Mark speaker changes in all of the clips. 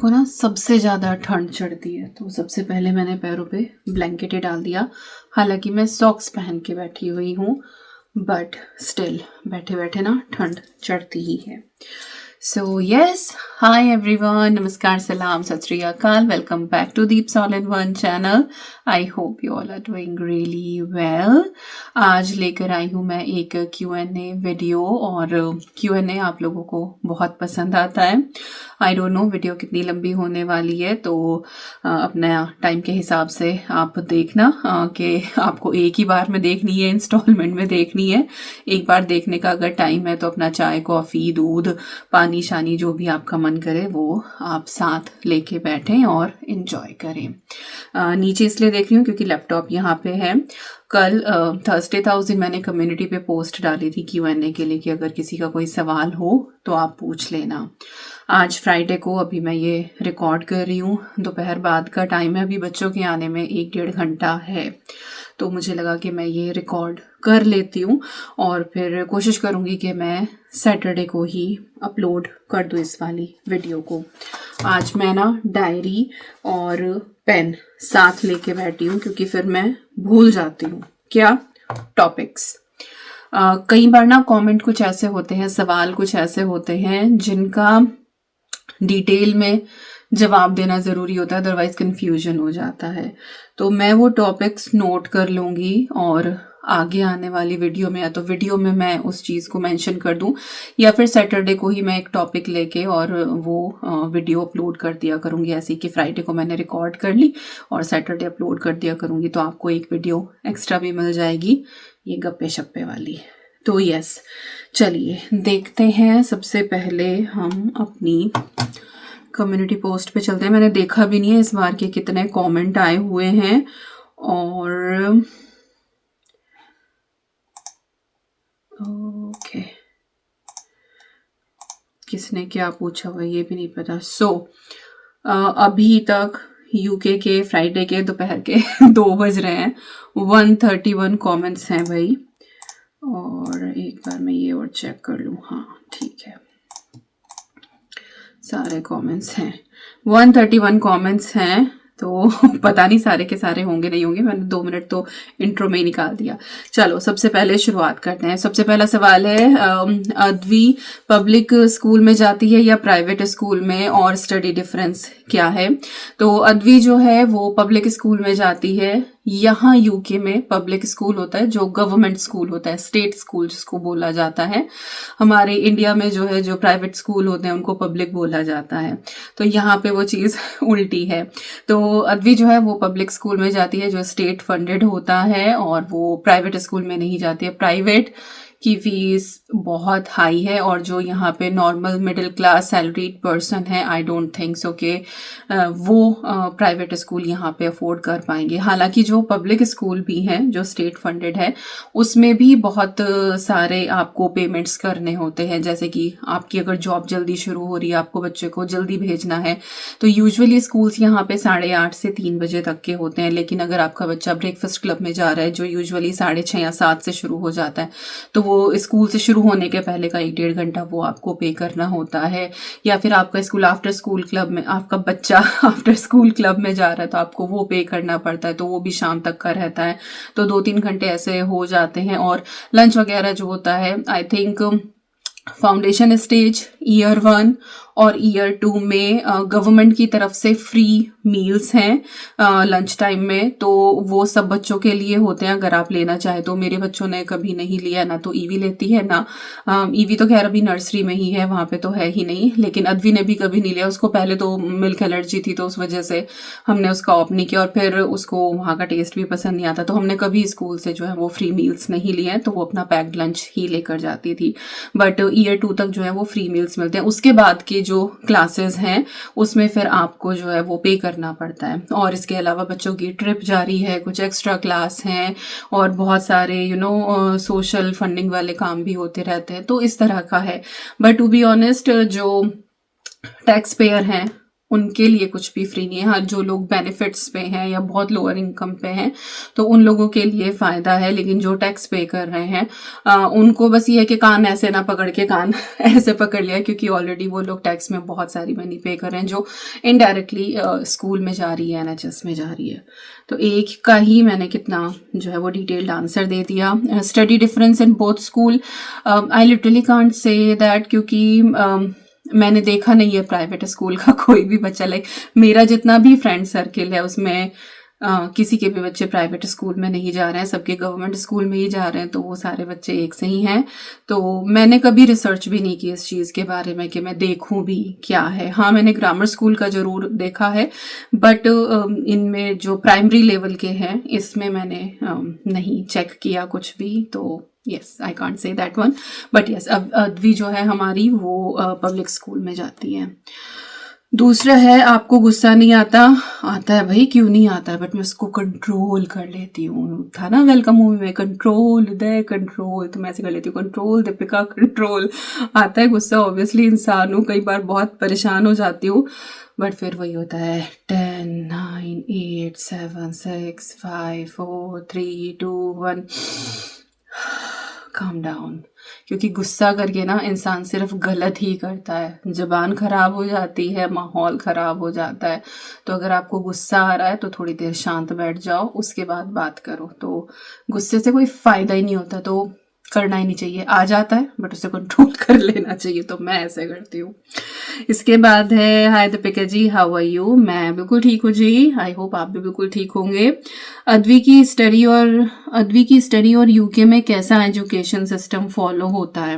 Speaker 1: को ना सबसे ज़्यादा ठंड चढ़ती है, तो सबसे पहले मैंने पैरों पे ब्लैंकेट ही डाल दिया। हालांकि मैं सॉक्स पहन के बैठी हुई हूँ, बट स्टिल बैठे बैठे ना ठंड चढ़ती ही है। सो यस, हाय एवरीवन, नमस्कार, सलाम, Sat Sri Akal, welcome back to Deep's all in one channel. I hope you all are doing really well. आज लेकर आई हूँ मैं एक Q&A वीडियो, और Q&A आप लोगों को बहुत पसंद आता है। आई डोंट नो वीडियो कितनी लंबी होने वाली है, तो अपना टाइम के हिसाब से आप देखना कि आपको एक ही बार में देखनी है, इंस्टॉलमेंट में देखनी है। एक बार देखने का अगर टाइम है तो अपना चाय, कॉफ़ी, दूध, पानी शानी जो भी आपका मन करे वो आप साथ लेके बैठें और इन्जॉय करें। नीचे इसलिए देख रही हूँ क्योंकि लैपटॉप यहाँ पे है। कल थर्सडे था, उस दिन मैंने कम्युनिटी पे पोस्ट डाली थी Q&A के लिए कि अगर किसी का कोई सवाल हो तो आप पूछ लेना। आज फ्राइडे को अभी मैं ये रिकॉर्ड कर रही हूँ, दोपहर बाद का टाइम है, अभी बच्चों के आने में 1-1.5 घंटा है, तो मुझे लगा कि मैं ये रिकॉर्ड कर लेती हूँ और फिर कोशिश करूँगी कि मैं सैटरडे को ही अपलोड कर दूँ इस वाली वीडियो को। आज मैं ना डायरी और पेन साथ लेके बैठी हूँ क्योंकि फिर मैं भूल जाती हूँ क्या टॉपिक्स। कई बार ना कमेंट कुछ ऐसे होते हैं, सवाल कुछ ऐसे होते हैं जिनका डिटेल में जवाब देना ज़रूरी होता है, अदरवाइज कन्फ्यूजन हो जाता है। तो मैं वो टॉपिक्स नोट कर लूँगी और आगे आने वाली वीडियो में या तो वीडियो में मैं उस चीज़ को मेंशन कर दूं, या फिर सैटरडे को ही मैं एक टॉपिक लेके और वो वीडियो अपलोड कर दिया करूँगी। ऐसे कि फ्राइडे को मैंने रिकॉर्ड कर ली और सैटरडे अपलोड कर दिया करूँगी, तो आपको एक वीडियो एक्स्ट्रा भी मिल जाएगी, ये गप्पे शप्पे वाली। तो यस, चलिए देखते हैं। सबसे पहले हम अपनी कम्युनिटी पोस्ट पे चलते हैं। मैंने देखा भी नहीं है इस बार के कितने कमेंट आए हुए हैं, और ओके किसने क्या पूछा हुआ ये भी नहीं पता। अभी तक यूके के फ्राइडे के दोपहर के 2 बज रहे हैं, 131 कमेंट्स हैं भाई। और एक बार मैं ये और चेक कर लूँ, हाँ ठीक है, सारे कमेंट्स हैं, 131 कमेंट्स हैं। तो पता नहीं सारे के सारे होंगे नहीं होंगे, मैंने 2 मिनट तो इंट्रो में ही निकाल दिया। चलो सबसे पहले शुरुआत करते हैं। सबसे पहला सवाल है, अद्वी पब्लिक स्कूल में जाती है या प्राइवेट स्कूल में, और स्टडी डिफरेंस क्या है? तो अद्वी जो है वो पब्लिक स्कूल में जाती है। यहाँ यूके में पब्लिक स्कूल होता है जो गवर्नमेंट स्कूल होता है, स्टेट स्कूल जिसको बोला जाता है। हमारे इंडिया में जो है जो प्राइवेट स्कूल होते हैं उनको पब्लिक बोला जाता है, तो यहाँ पे वो चीज़ उल्टी है। तो अद्वी जो है वो पब्लिक स्कूल में जाती है जो स्टेट फंडेड होता है, और वो प्राइवेट स्कूल में नहीं जाती है। प्राइवेट की फीस बहुत हाई है, और जो यहाँ पे normal middle class salaried person है, आई डोंट थिंक सो कि वो प्राइवेट स्कूल यहाँ पे अफोर्ड कर पाएंगे। हालांकि जो पब्लिक स्कूल भी हैं जो स्टेट फंडेड है उसमें भी बहुत सारे आपको पेमेंट्स करने होते हैं, जैसे कि आपकी अगर जॉब जल्दी शुरू हो रही है, आपको बच्चे को जल्दी भेजना है, तो यूजुअली स्कूल्स यहाँ पे 8:30 से 3 बजे तक के होते हैं। लेकिन अगर आपका बच्चा ब्रेकफास्ट क्लब में जा रहा है जो यूजुअली 6:30 या 7 से शुरू हो जाता है, तो वो स्कूल से शुरू होने के पहले का 1-1.5 घंटा वो आपको पे करना होता है। या फिर आपका स्कूल आफ्टर स्कूल क्लब में, आपका बच्चा आफ्टर स्कूल क्लब में जा रहा है तो आपको वो पे करना पड़ता है, तो वो भी शाम तक का रहता है, तो 2-3 घंटे ऐसे हो जाते हैं। और लंच वगैरह जो होता है, I think foundation stage, year 1 और ईयर 2 में गवर्नमेंट की तरफ से फ्री मील्स हैं लंच टाइम में, तो वो सब बच्चों के लिए होते हैं अगर आप लेना चाहे तो। मेरे बच्चों ने कभी नहीं लिया, ना तो ईवी लेती है, ना ईवी तो खैर अभी नर्सरी में ही है, वहाँ पे तो है ही नहीं, लेकिन अद्वी ने भी कभी नहीं लिया। उसको पहले तो मिल्क एलर्जी थी, तो उस वजह से हमने उसका ऑप्ट नहीं किया, और फिर उसको वहाँ का टेस्ट भी पसंद नहीं आता, तो हमने कभी स्कूल से जो है वो फ्री मील्स नहीं लिए हैं, तो वो अपना पैक्ड लंच ही लेकर जाती थी। बट ईयर 2 तक जो है वो फ्री मील्स मिलते हैं। उसके बाद के जो क्लासेस हैं उसमें फिर आपको जो है वो पे करना पड़ता है। और इसके अलावा बच्चों की ट्रिप जारी है, कुछ एक्स्ट्रा क्लास हैं, और बहुत सारे सोशल फंडिंग वाले काम भी होते रहते हैं, तो इस तरह का है। बट टू बी ऑनेस्ट, जो टैक्स पेयर हैं उनके लिए कुछ भी फ्री नहीं है। हाँ, जो लोग बेनिफिट्स पे हैं या बहुत लोअर इनकम पे हैं तो उन लोगों के लिए फ़ायदा है, लेकिन जो टैक्स पे कर रहे हैं उनको बस ये है कि कान ऐसे ना पकड़ के कान ऐसे पकड़ लिया, क्योंकि ऑलरेडी वो लोग टैक्स में बहुत सारी मनी पे कर रहे हैं जो इनडायरेक्टली स्कूल में जा रही है, NHS में जा रही है। तो एक का ही मैंने कितना जो है वो डिटेल्ड आंसर दे दिया। Study difference in both school, I literally can't say that, क्योंकि मैंने देखा नहीं है प्राइवेट स्कूल का कोई भी बच्चा। लाइक मेरा जितना भी फ्रेंड सर्किल है उसमें किसी के भी बच्चे प्राइवेट स्कूल में नहीं जा रहे हैं, सबके गवर्नमेंट स्कूल में ही जा रहे हैं, तो वो सारे बच्चे एक से ही हैं। तो मैंने कभी रिसर्च भी नहीं की इस चीज़ के बारे में कि मैं देखूं भी क्या है। हाँ, मैंने ग्रामर स्कूल का ज़रूर देखा है, बट इनमें जो प्राइमरी लेवल के हैं इसमें मैंने नहीं चेक किया कुछ भी। तो yes, I can't say that one, but yes, अब अद्वी जो है हमारी वो पब्लिक स्कूल में जाती है। दूसरा है, आपको गुस्सा नहीं आता? आता है भाई, क्यों नहीं आता है, बट मैं उसको कंट्रोल कर लेती हूँ। था ना वेलकम मूवी में, कंट्रोल दे कंट्रोल, तो मैं ऐसे कर लेती हूँ, कंट्रोल दीपिका कंट्रोल। आता है गुस्सा, ऑब्वियसली इंसान हूँ, कई बार बहुत परेशान हो जाती हूँ, बट फिर वही होता है 10 9 8 7 6 5 4 3 2 1, काम डाउन। क्योंकि गुस्सा करके ना इंसान सिर्फ गलत ही करता है, जबान खराब हो जाती है, माहौल खराब हो जाता है। तो अगर आपको गुस्सा आ रहा है तो थोड़ी देर शांत बैठ जाओ, उसके बाद बात करो। तो गुस्से से कोई फायदा ही नहीं होता, तो करना ही नहीं चाहिए। आ जाता है बट उसे कंट्रोल कर लेना चाहिए, तो मैं ऐसे करती हूँ। इसके बाद है, हाय Deepika ji, how are you? मैं बिल्कुल ठीक हूँ जी, आई होप आप भी बिल्कुल ठीक होंगे। अद्वी की स्टडी और यूके में कैसा एजुकेशन सिस्टम फॉलो होता है?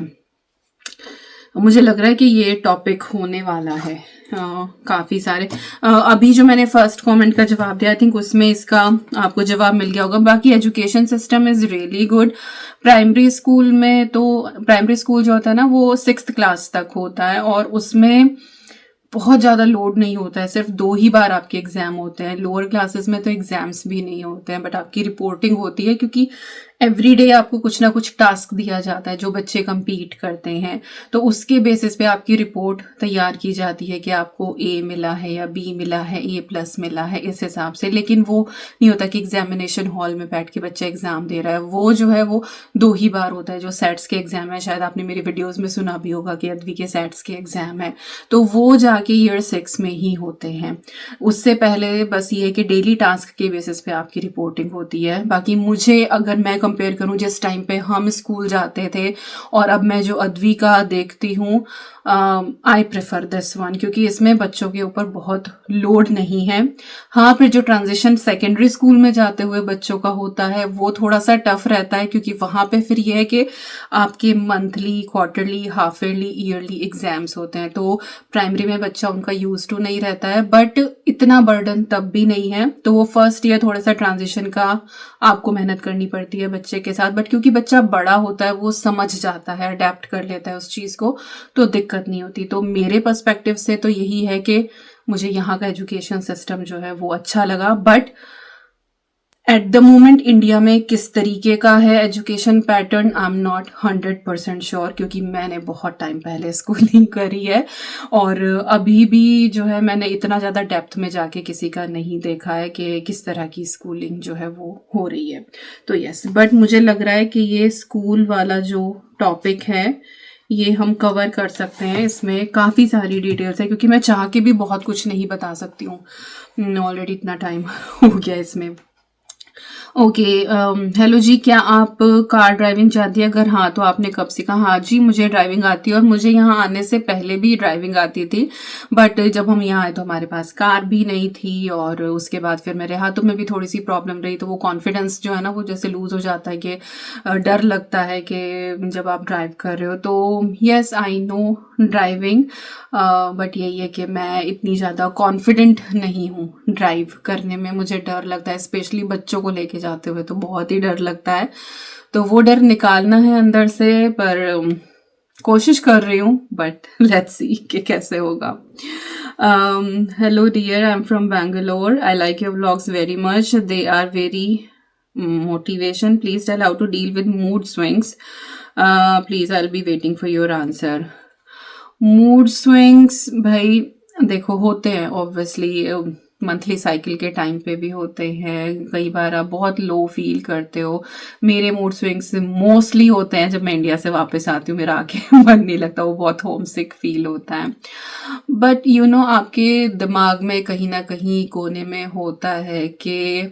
Speaker 1: मुझे लग रहा है कि ये टॉपिक होने वाला है काफ़ी सारे। अभी जो मैंने फर्स्ट कमेंट का जवाब दिया, आई थिंक उसमें इसका आपको जवाब मिल गया होगा। बाकी education system is really good. Primary school में तो प्राइमरी स्कूल जो होता है ना वो 6th क्लास तक होता है, और उसमें बहुत ज़्यादा लोड नहीं होता है, सिर्फ 2 ही बार आपके एग्ज़ाम होते हैं। लोअर क्लासेस में तो एग्ज़ाम्स भी नहीं होते हैं, बट आपकी रिपोर्टिंग होती है, क्योंकि एवरी डे आपको कुछ ना कुछ टास्क दिया जाता है जो बच्चे कंपीट करते हैं। तो उसके बेसिस पे आपकी रिपोर्ट तैयार की जाती है कि आपको A मिला है या B मिला है, A+ मिला है, इस हिसाब से। लेकिन वो नहीं होता कि एग्जामिनेशन हॉल में बैठ के बच्चा एग्ज़ाम दे रहा है। वो जो है वो 2 ही बार होता है, जो सेट्स के एग्ज़ाम है। शायद आपने मेरी वीडियोज़ में सुना भी होगा कि अद्वी के सेट्स के एग्ज़ाम है, तो वो जाके ईयर 6 में ही होते हैं। उससे पहले बस ये है कि डेली टास्क के बेसिस पे आपकी रिपोर्टिंग होती है। बाकी मुझे, अगर मैं कंपेयर करूं जिस टाइम पे हम स्कूल जाते थे और अब मैं जो अद्वी का देखती हूँ, आई प्रेफर दिस वन, क्योंकि इसमें बच्चों के ऊपर बहुत लोड नहीं है। हाँ, फिर जो ट्रांजिशन सेकेंडरी स्कूल में जाते हुए बच्चों का होता है वो थोड़ा सा टफ रहता है, क्योंकि वहाँ पे फिर ये है कि आपके monthly, quarterly, half yearly, yearly exams होते हैं। तो प्राइमरी में बच्चा उनका यूज टू नहीं रहता है, बट इतना बर्डन तब भी नहीं है। तो वो फर्स्ट ईयर थोड़ा सा ट्रांजिशन का आपको मेहनत करनी पड़ती है बच्चे के साथ, बट क्योंकि बच्चा बड़ा होता है वो समझ जाता है, अडेप्ट कर लेता है उस चीज़ को, तो दिक्कत नहीं होती। तो मेरे पर्सपेक्टिव से तो यही है कि मुझे यहाँ का एजुकेशन सिस्टम जो है वो अच्छा लगा। But at the moment India में किस तरीके का है education pattern, I am not 100% sure, क्योंकि मैंने बहुत टाइम पहले स्कूलिंग करी है और अभी भी जो है मैंने इतना ज़्यादा डेप्थ में जाके किसी का नहीं देखा है कि किस तरह की स्कूलिंग जो है वो हो रही है। तो यस, बट मुझे लग रहा है कि ये स्कूल वाला जो टॉपिक है ये हम कवर कर सकते हैं। इसमें काफ़ी सारी डिटेल्स है, क्योंकि मैं चाह के भी बहुत कुछ नहीं बता सकती हूँ, ऑलरेडी इतना टाइम हो गया इसमें। ओके, हेलो जी, क्या आप कार ड्राइविंग जानती है? अगर हाँ तो आपने कब सीखा? हाँ जी, मुझे ड्राइविंग आती है, और मुझे यहाँ आने से पहले भी ड्राइविंग आती थी, बट जब हम यहाँ आए तो हमारे पास कार भी नहीं थी, और उसके बाद फिर मेरे हाथों में भी थोड़ी सी प्रॉब्लम रही, तो वो कॉन्फिडेंस जो है ना वो जैसे लूज हो जाता है, कि डर लगता है कि जब आप ड्राइव कर रहे हो। तो yes, I know driving, but यही है कि मैं इतनी ज़्यादा कॉन्फिडेंट नहीं हूँ ड्राइव करने में। मुझे डर लगता है, स्पेशली बच्चों को लेके जाते हुए तो बहुत ही डर लगता है। तो वो डर निकालना है अंदर से, पर कोशिश कर रही हूँ, बट लेट्स सी कि कैसे होगा। Hello dear, I am from Bangalore, I like your vlogs very much, they are very motivation, please tell how to deal with mood swings, please I will be waiting for your answer. Mood swings भाई, देखो होते हैं obviously, monthly cycle के time पे भी होते हैं। कई बार आप बहुत लो फील करते हो। मेरे मूड स्विंग्स मोस्टली होते हैं जब मैं इंडिया से वापस आती हूँ, मेरा आके मन नहीं लगता, वो बहुत होम सिक फील होता है। बट यू नो आपके दिमाग में कहीं ना कहीं कोने में होता है कि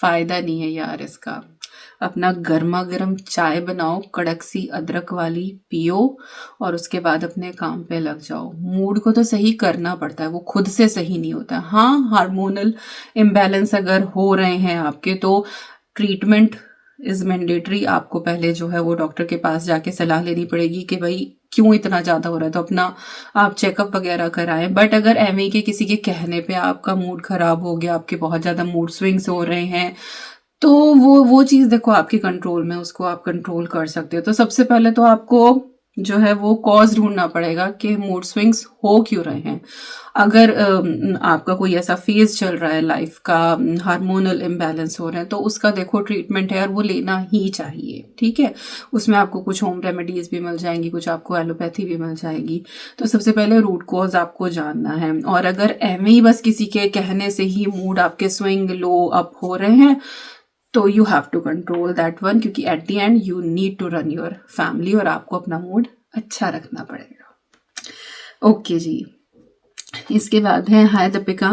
Speaker 1: फायदा नहीं है यार इसका। अपना गर्मा गर्म चाय बनाओ, कड़क सी अदरक वाली पियो, और उसके बाद अपने काम पे लग जाओ। मूड को तो सही करना पड़ता है, वो खुद से सही नहीं होता। हाँ, हार्मोनल इम्बैलेंस अगर हो रहे हैं आपके तो ट्रीटमेंट इज मैंडेटरी। आपको पहले जो है वो डॉक्टर के पास जाके सलाह लेनी पड़ेगी कि भाई क्यों इतना ज़्यादा हो रहा है, तो अपना आप चेकअप वगैरह कराएं। बट अगर एवं के किसी के कहने पे आपका मूड खराब हो गया, आपके बहुत ज़्यादा मूड स्विंग्स हो रहे हैं, तो वो चीज़ देखो आपके कंट्रोल में, उसको आप कंट्रोल कर सकते हो। तो सबसे पहले तो आपको जो है वो कॉज ढूंढना पड़ेगा कि मूड स्विंग्स हो क्यों रहे हैं। अगर आपका कोई ऐसा फेज चल रहा है लाइफ का, हार्मोनल इम्बैलेंस हो रहे हैं, तो उसका देखो ट्रीटमेंट है और वो लेना ही चाहिए, ठीक है। उसमें आपको कुछ होम रेमेडीज भी मिल जाएंगी, कुछ आपको एलोपैथी भी मिल जाएगी। तो सबसे पहले रूट कॉज आपको जानना है। और अगर एवं ही बस किसी के कहने से ही मूड आपके स्विंग लो अप हो रहे हैं, तो you have to control that one, क्योंकि at the end you need to run your family और आपको अपना मूड अच्छा रखना पड़ेगा। ओके जी, इसके बाद है हाय दीपिका।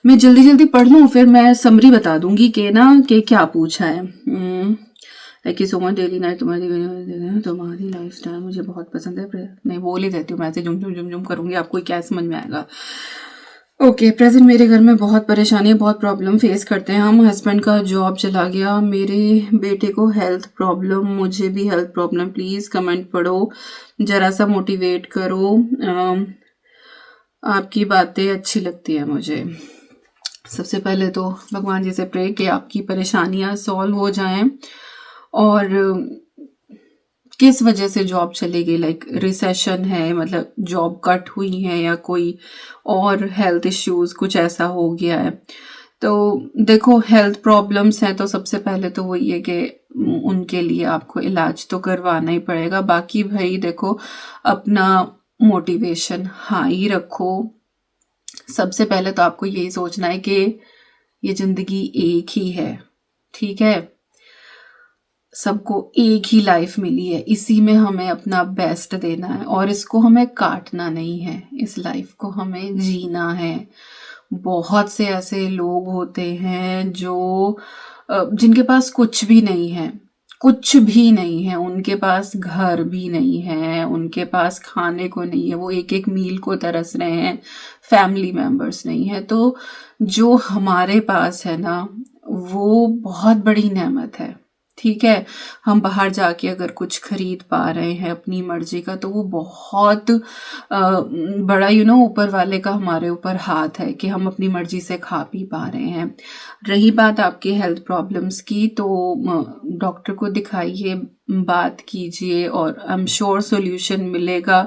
Speaker 1: मैं जल्दी जल्दी पढ़ लूँ, फिर मैं समरी बता दूंगी कि ना कि क्या पूछा है। Like so much daily night, तुम्हारी लाइफ स्टाइल मुझे बहुत पसंद है। नहीं बोल ही देती हूँ मैं, ऐसे जुम जुम जुम जुम करूंगी, आपको क्या समझ में आएगा। ओके, प्रेजेंट मेरे घर में बहुत परेशानी, बहुत प्रॉब्लम फेस करते हैं हम। हस्बैंड का जॉब चला गया, मेरे बेटे को हेल्थ प्रॉब्लम, मुझे भी हेल्थ प्रॉब्लम। प्लीज़ कमेंट पढ़ो, जरा सा मोटिवेट करो। आपकी बातें अच्छी लगती है मुझे। सबसे पहले तो भगवान जी से प्रे कि आपकी परेशानियां सॉल्व हो जाएं। और किस वजह से जॉब चली गई, लाइक रिसेशन है, मतलब जॉब कट हुई है, या कोई और हेल्थ इश्यूज कुछ ऐसा हो गया है। तो देखो हेल्थ प्रॉब्लम्स हैं तो सबसे पहले तो वही है कि उनके लिए आपको इलाज तो करवाना ही पड़ेगा। बाकी भाई देखो अपना मोटिवेशन हाई रखो। सबसे पहले तो आपको यही सोचना है कि ये जिंदगी एक ही है, ठीक है। सबको एक ही लाइफ मिली है, इसी में हमें अपना बेस्ट देना है और इसको हमें काटना नहीं है, इस लाइफ को हमें जीना है। बहुत से ऐसे लोग होते हैं जो जिनके पास कुछ भी नहीं है, कुछ भी नहीं है, उनके पास घर भी नहीं है, उनके पास खाने को नहीं है, वो एक एक मील को तरस रहे हैं, फैमिली मेंबर्स नहीं है। तो जो हमारे पास है ना वो बहुत बड़ी नेमत है, ठीक है। हम बाहर जाके अगर कुछ खरीद पा रहे हैं अपनी मर्जी का तो वो बहुत बड़ा ऊपर वाले का हमारे ऊपर हाथ है कि हम अपनी मर्जी से खा पी पा रहे हैं। रही बात आपके हेल्थ प्रॉब्लम्स की, तो डॉक्टर को दिखाइए, बात कीजिए और आई एम श्योर सोल्यूशन मिलेगा।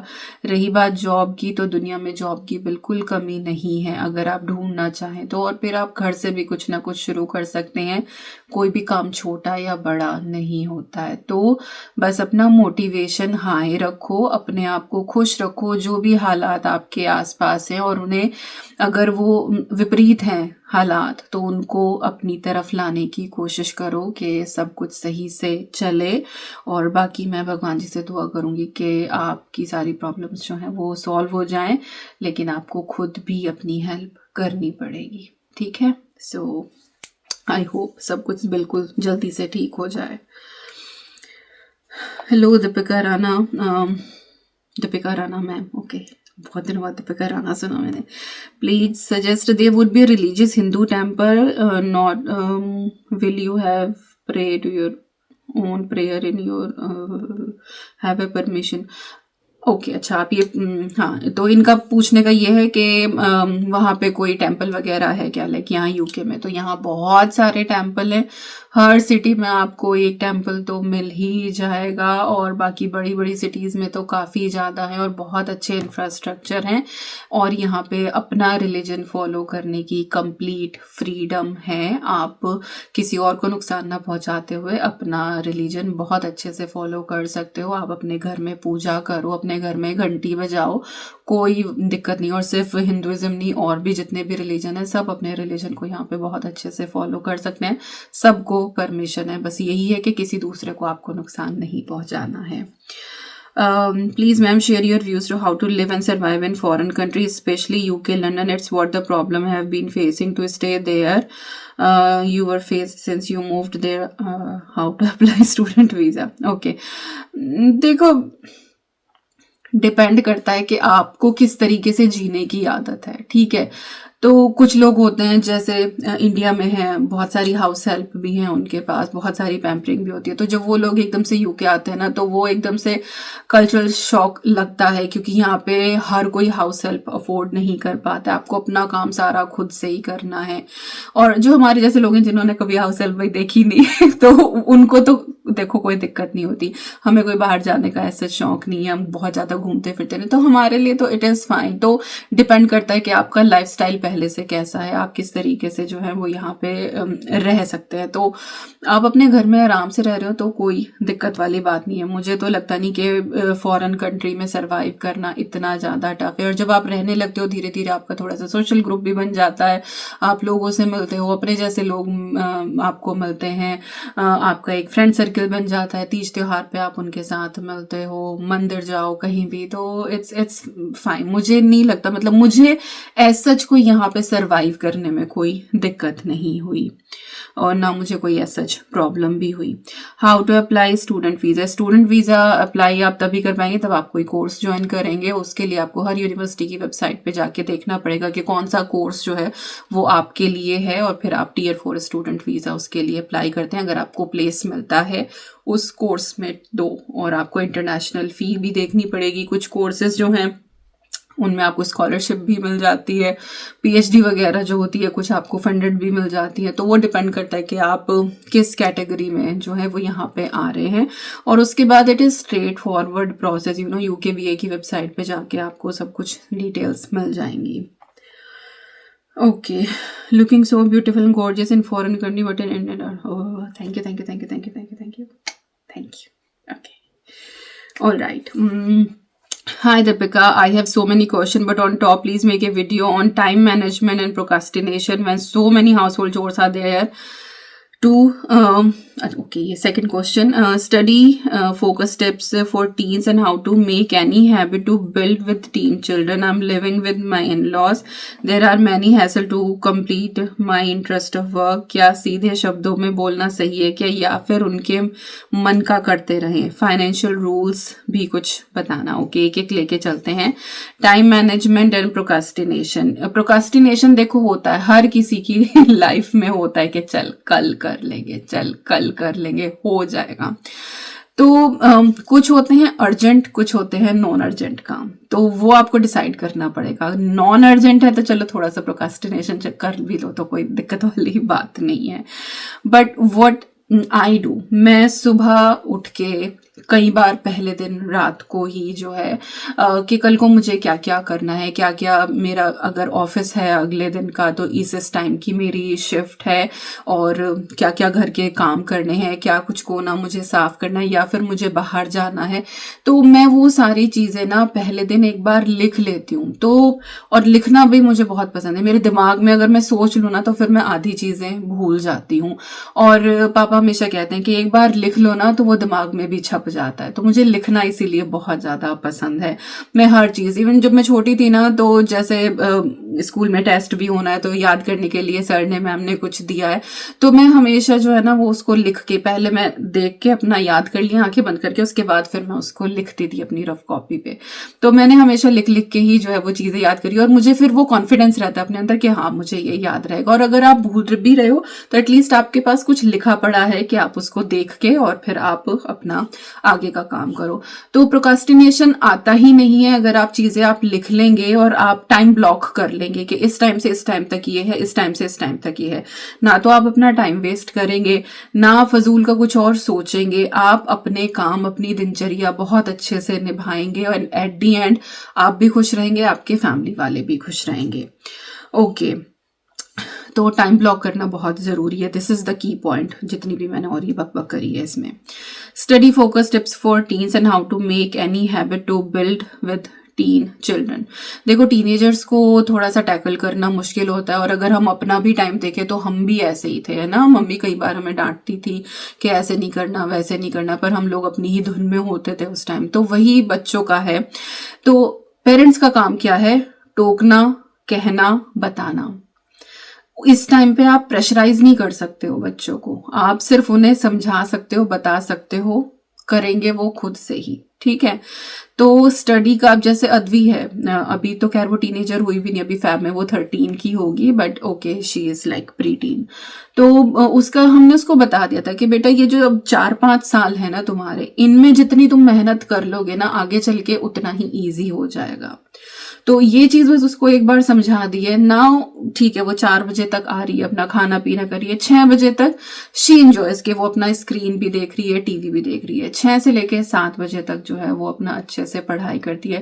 Speaker 1: रही बात जॉब की, तो दुनिया में जॉब की बिल्कुल कमी नहीं है अगर आप ढूंढना चाहें तो। और फिर आप घर से भी कुछ ना कुछ शुरू कर सकते हैं, कोई भी काम छोटा या बड़ा नहीं होता है। तो बस अपना मोटिवेशन हाई रखो, अपने आप को खुश रखो जो भी हालात आपके आसपास हैं, और उन्हें अगर वो विपरीत हैं हालात तो उनको अपनी तरफ लाने की कोशिश करो कि सब कुछ सही से चले। और बाकी मैं भगवान जी से दुआ करूंगी कि आपकी सारी प्रॉब्लम्स जो हैं वो सॉल्व हो जाएं, लेकिन आपको खुद भी अपनी हेल्प करनी पड़ेगी, ठीक है। सो आई होप सब कुछ बिल्कुल जल्दी से ठीक हो जाए। Hello Deepika Rana, Deepika Rana ma'am, okay, बहुत दिनों बाद दीपिका राणा सुना मैंने। Please suggest there would be a religious Hindu temple, not will you have pray to your own prayer in your have a permission. Okay, अच्छा आप ये हाँ, तो इनका पूछने का ये है कि वहाँ पे कोई टेम्पल वगैरह है क्या, लाइक यहाँ यूके में। तो यहाँ बहुत सारे टेम्पल हैं, हर सिटी में आपको एक टेम्पल तो मिल ही जाएगा, और बाकी बड़ी बड़ी सिटीज़ में तो काफ़ी ज़्यादा है और बहुत अच्छे इंफ्रास्ट्रक्चर हैं। और यहाँ पे अपना रिलीजन फॉलो करने की कंप्लीट फ्रीडम है, आप किसी और को नुकसान ना पहुँचाते हुए अपना रिलीजन बहुत अच्छे से फॉलो कर सकते हो। आप अपने घर में पूजा करो, अपने अपने घर में घंटी बजाओ, कोई दिक्कत नहीं। और सिर्फ हिंदुइज्म नहीं, और भी जितने भी रिलीजन है सब अपने रिलीजन को यहाँ पे बहुत अच्छे से फॉलो कर सकते हैं, सबको परमिशन है। बस यही है कि किसी दूसरे को आपको नुकसान नहीं पहुँचाना है। Please, ma'am, share your views to how to live and survive in foreign countries, especially UK, London. It's what the problem have been facing to stay there. You were faced since you moved there. How to apply student visa? Okay. देखो, depend करता है कि आपको किस तरीके से जीने की आदत है, ठीक है। तो कुछ लोग होते हैं जैसे इंडिया में है, बहुत सारी हाउस हेल्प भी हैं उनके पास, बहुत सारी पैम्परिंग भी होती है। तो जब वो लोग एकदम से यूके आते हैं ना, तो वो एकदम से कल्चरल शॉक लगता है, क्योंकि यहाँ पे हर कोई हाउस हेल्प अफोर्ड नहीं कर पाता है। आपको अपना काम सारा खुद से ही करना है। और जो हमारे जैसे लोग हैं जिन्होंने कभी हाउस हेल्प भाई देखी नहीं तो उनको तो देखो कोई दिक्कत नहीं होती। हमें कोई बाहर जाने का ऐसा शौक नहीं है, हम बहुत ज़्यादा घूमते फिरते नहीं, तो हमारे लिए तो इट इज़ फाइन। तो डिपेंड करता है कि आपका लाइफस्टाइल पहले से कैसा है, आप किस तरीके से जो है वो यहाँ पे रह सकते हैं। तो आप अपने घर में आराम से रह रहे हो तो कोई दिक्कत वाली बात नहीं है। मुझे तो लगता नहीं कि फॉरेन कंट्री में सरवाइव करना इतना ज़्यादा टफ है। और जब आप रहने लगते हो धीरे धीरे आपका थोड़ा सा सोशल ग्रुप भी बन जाता है, आप लोगों से मिलते हो, अपने जैसे लोग आपको मिलते हैं, आपका एक फ्रेंड सर्किल बन जाता है। तीज त्योहार पे आप उनके साथ मिलते हो, मंदिर जाओ कहीं भी, तो इट्स फाइन। मुझे नहीं लगता, मतलब मुझे एज सच कोई यहाँ पे सरवाइव करने में कोई दिक्कत नहीं हुई, और ना मुझे कोई एज सच प्रॉब्लम भी हुई। How to apply student visa? Student visa apply आप तभी कर पाएंगे तब आप कोई कोर्स ज्वाइन करेंगे। उसके लिए आपको हर यूनिवर्सिटी की वेबसाइट पे जाके देखना पड़ेगा कि कौन सा कोर्स जो है वो आपके लिए है, और फिर आप Tier 4 स्टूडेंट वीज़ा उसके लिए अप्लाई करते हैं। अगर आपको प्लेस मिलता है उस कोर्स में तो, और आपको इंटरनेशनल फ़ी भी देखनी पड़ेगी। कुछ कोर्सेज जो हैं उनमें आपको स्कॉलरशिप भी मिल जाती है, PhD वगैरह जो होती है कुछ आपको फंडेड भी मिल जाती है। तो वो डिपेंड करता है कि आप किस कैटेगरी में जो है वो यहाँ पे आ रहे हैं। और उसके बाद it is straight forward process, UKVA की वेबसाइट पे जाके आपको सब कुछ डिटेल्स मिल जाएंगी। Okay, looking so beautiful and gorgeous in foreign country but in Indian. Oh, thank you thank you thank you thank you thank you thank you thank you. Okay, all right. Hi Deepika, I have so many questions, but on top, please make a video on time management and procrastination when so many household chores are there. Okay, second question, study focus tips for teens and how to make any habit to build with teen children. I'm living with my in-laws. There are many hassle to complete my interest of work. क्या सीधे शब्दों में बोलना सही है क्या, या फिर उनके मन का करते रहें? फाइनेंशियल रूल्स भी कुछ बताना। ओके, एक एक लेके चलते हैं। Time management and procrastination. Procrastination देखो होता है हर किसी की लाइफ में होता है कि चल कल कर लेंगे, चल कल कर लेंगे, हो जाएगा। तो कुछ होते हैं अर्जेंट, कुछ होते हैं नॉन अर्जेंट काम, तो वो आपको डिसाइड करना पड़ेगा। नॉन अर्जेंट है तो चलो थोड़ा सा प्रोकास्टिनेशन कर भी लो, तो कोई दिक्कत वाली बात नहीं है। बट व्हाट आई डू, मैं सुबह उठ के कई बार पहले दिन रात को ही जो है कि कल को मुझे क्या क्या करना है, क्या क्या मेरा अगर ऑफिस है अगले दिन का तो इस टाइम की मेरी शिफ्ट है, और क्या क्या घर के काम करने हैं, क्या कुछ कोना मुझे साफ करना है, या फिर मुझे बाहर जाना है। तो मैं वो सारी चीज़ें ना पहले दिन एक बार लिख लेती हूँ। तो और लिखना भी मुझे बहुत पसंद है। मेरे दिमाग में अगर मैं सोच लूँ ना तो फिर मैं आधी चीज़ें भूल जाती हूँ। और पापा हमेशा कहते हैं कि एक बार लिख लो ना तो वो दिमाग में भी छप जाता है। तो मुझे लिखना इसीलिए बहुत ज़्यादा पसंद है। मैं हर चीज़, इवन जब मैं छोटी थी ना, तो जैसे स्कूल में टेस्ट भी होना है तो याद करने के लिए सर ने, मैम ने कुछ दिया है, तो मैं हमेशा जो है ना वो उसको लिख के, पहले मैं देख के अपना याद कर लिया आंखें बंद करके, उसके बाद फिर मैं उसको लिखती थी अपनी रफ कॉपी पे। तो मैंने हमेशा लिख लिख के ही जो है वो चीज़ें याद करी, और मुझे फिर वो कॉन्फिडेंस रहता है अपने अंदर कि हाँ मुझे ये याद रहेगा। और अगर आप भूल भी रहे हो तो एटलीस्ट आपके पास कुछ लिखा पड़ा है कि आप उसको देख के और फिर आप अपना आगे का काम करो। तो प्रोकास्टिनेशन आता ही नहीं है अगर आप चीजें आप लिख लेंगे और आप टाइम ब्लॉक कर लेंगे कि इस टाइम से इस टाइम तक ये है, इस टाइम से इस टाइम तक ये है। ना तो आप अपना टाइम वेस्ट करेंगे, ना फजूल का कुछ और सोचेंगे। आप अपने काम, अपनी दिनचर्या बहुत अच्छे से निभाएंगे, और एट दी एंड आप भी खुश रहेंगे, आपके फैमिली वाले भी खुश रहेंगे। ओके, तो टाइम ब्लॉक करना बहुत ज़रूरी है। This is the key point, जितनी भी मैंने और ये बक करी है इसमें। Study focus tips for teens and how to make any habit to build with teen children. देखो, टीनेजर्स को थोड़ा सा टैकल करना मुश्किल होता है, और अगर हम अपना भी टाइम देखें तो हम भी ऐसे ही थे, है ना। मम्मी कई बार हमें डांटती थी कि ऐसे नहीं करना वैसे नहीं करना, पर हम लोग अपनी ही धुन में होते थे उस टाइम। तो वही बच्चों का है। तो पेरेंट्स का काम क्या है? टोकना, कहना, बताना। इस टाइम पे आप प्रेशराइज नहीं कर सकते हो बच्चों को, आप सिर्फ उन्हें समझा सकते हो, बता सकते हो, करेंगे वो खुद से ही, ठीक है। तो स्टडी का अब जैसे अद्वी है, अभी तो खैर वो टीनेजर हुई भी नहीं, अभी फैब में वो 13 की होगी, but okay she is like pre tin. तो उसका हमने उसको बता दिया था कि बेटा ये जो अब 4-5 साल है ना तुम्हारे, इनमें जितनी तुम मेहनत कर लोगे ना, आगे चल के उतना ही ईजी हो जाएगा। तो ये चीज बस उसको एक बार समझा दी है। नाउ ठीक है, वो 4 बजे तक आ रही है, अपना खाना पीना कर रही है, 6 बजे तक शी एंजॉयज के वो अपना स्क्रीन भी देख रही है, टीवी भी देख रही है। 6 से लेके 7 बजे तक जो है वो अपना अच्छे से पढ़ाई करती है।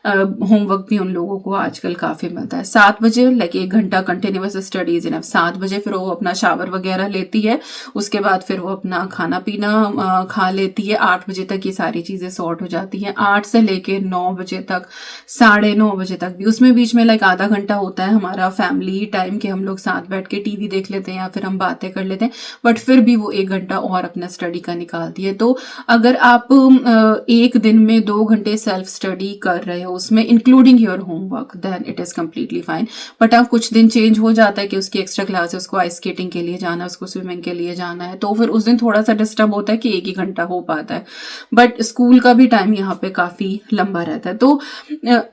Speaker 1: होमवर्क भी उन लोगों को आजकल काफी मिलता है। 7 बजे लाइक 1 घंटा कंटिन्यूअस स्टडीज इनफ। 7 बजे फिर वो अपना शावर वगैरह लेती है, उसके बाद फिर वो अपना खाना पीना खा लेती है। 8 बजे तक ये सारी चीजें सॉर्ट हो जाती हैं। 8 से लेके 9 बजे तक, 9:30 बजे तक भी, उसमें बीच में लाइक आधा घंटा होता है हमारा फैमिली टाइम के, हम लोग साथ बैठ के टीवी देख लेते हैं या फिर हम बातें कर लेते हैं, बट फिर भी वो 1 घंटा और अपना स्टडी का निकालती है। तो अगर आप एक दिन में 2 घंटे सेल्फ स्टडी कर रहे हो, उसमें including your homework, then it is completely fine. But अब कुछ दिन चेंज हो जाता है कि उसकी एक्स्ट्रा क्लास है, उसको आइस स्केटिंग के लिए जाना है, उसको स्विमिंग के लिए जाना है, तो फिर उस दिन थोड़ा सा डिस्टर्ब होता है कि 1 ही घंटा हो पाता है, बट स्कूल का भी टाइम यहाँ पे काफी लंबा रहता है। तो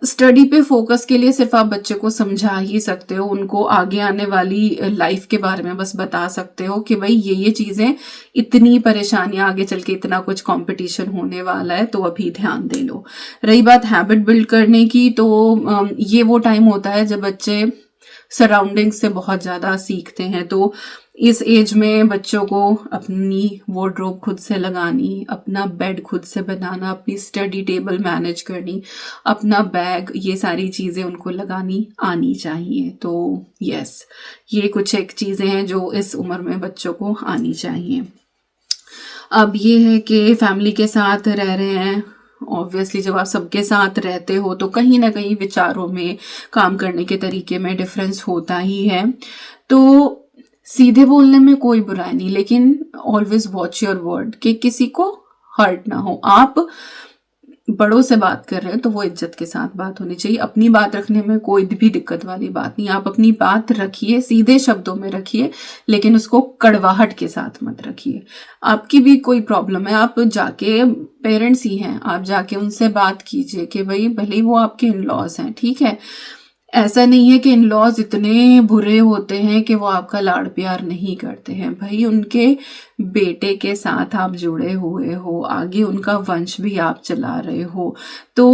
Speaker 1: स्टडी पे फोकस के लिए सिर्फ आप बच्चे को समझा ही सकते हो, उनको आगे आने वाली लाइफ के बारे में बस बता सकते हो कि भाई ये चीजें, इतनी परेशानियां, आगे चल के इतना कुछ कंपटीशन होने वाला है, तो अभी ध्यान दे लो। रही बात हैबिट बिल्ड करने की, तो ये वो टाइम होता है जब बच्चे सराउंडिंग से बहुत ज्यादा सीखते हैं। तो इस एज में बच्चों को अपनी वार्डरोब खुद से लगानी, अपना बेड खुद से बनाना, अपनी स्टडी टेबल मैनेज करनी, अपना बैग, ये सारी चीजें उनको लगानी आनी चाहिए। तो यस, ये कुछ एक चीजें हैं जो इस उम्र में बच्चों को आनी चाहिए। अब ये है कि फैमिली के साथ रह रहे हैं, ऑब्वियसली जब आप सबके साथ रहते हो तो कहीं ना कहीं विचारों में, काम करने के तरीके में डिफरेंस होता ही है। तो सीधे बोलने में कोई बुराई नहीं, लेकिन ऑलवेज वॉच योर वर्ड, कि किसी को हर्ट ना हो। आप बड़ों से बात कर रहे हो तो वो इज्जत के साथ बात होनी चाहिए। अपनी बात रखने में कोई भी दिक्कत वाली बात नहीं, आप अपनी बात रखिए, सीधे शब्दों में रखिए, लेकिन उसको कड़वाहट के साथ मत रखिए। आपकी भी कोई प्रॉब्लम है, आप जाके, पेरेंट्स ही हैं, आप जाके उनसे बात कीजिए कि भाई भले ही वो आपके इन लॉज हैं, ठीक है। ऐसा नहीं है कि इन लॉज इतने बुरे होते हैं कि वो आपका लाड़ प्यार नहीं करते हैं। भाई उनके बेटे के साथ आप जुड़े हुए हो, आगे उनका वंश भी आप चला रहे हो, तो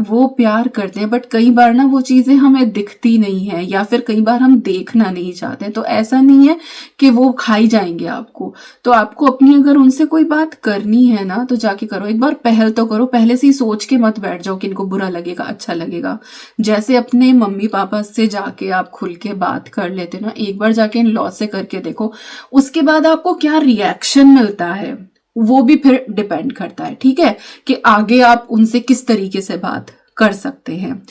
Speaker 1: वो प्यार करते हैं। बट कई बार ना वो चीजें हमें दिखती नहीं है, या फिर कई बार हम देखना नहीं चाहते। तो ऐसा नहीं है कि वो खाई जाएंगे आपको। तो आपको अपनी अगर उनसे कोई बात करनी है ना, तो जाके करो, एक बार पहल तो करो। पहले से ही सोच के मत बैठ जाओ कि इनको बुरा लगेगा, अच्छा लगेगा। जैसे अपने मम्मी पापा से जाके आप खुल के बात कर लेते ना, एक बार जाके इन लॉ से करके देखो, उसके बाद आपको क्या रिएक्शन मिलता है वो भी फिर डिपेंड करता है, ठीक है, कि आगे आप उनसे किस तरीके से बात कर सकते हैं।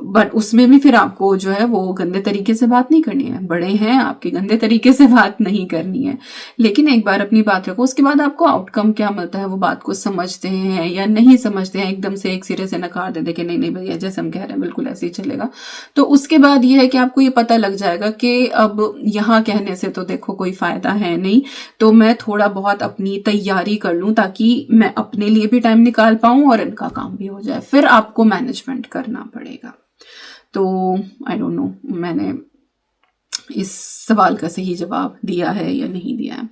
Speaker 1: बट उसमें भी फिर आपको जो है वो गंदे तरीके से बात नहीं करनी है। बड़े हैं आपके, गंदे तरीके से बात नहीं करनी है, लेकिन एक बार अपनी बात रखो। उसके बाद आपको आउटकम क्या मिलता है, वो बात को समझते हैं या नहीं समझते हैं, एकदम से एक सिरे से नकार दे कि नहीं भैया जैसे हम कह रहे हैं बिल्कुल ऐसे ही चलेगा, तो उसके बाद ये है कि आपको ये पता लग जाएगा कि अब यहाँ कहने से तो देखो कोई फायदा है नहीं, तो मैं थोड़ा बहुत अपनी तैयारी कर लूं ताकि मैं अपने लिए भी टाइम निकाल पाऊं और इनका काम भी हो जाए। फिर आपको मैनेजमेंट करना पड़ेगा। तो आई डोंट नो मैंने इस सवाल का सही जवाब दिया है या नहीं दिया है।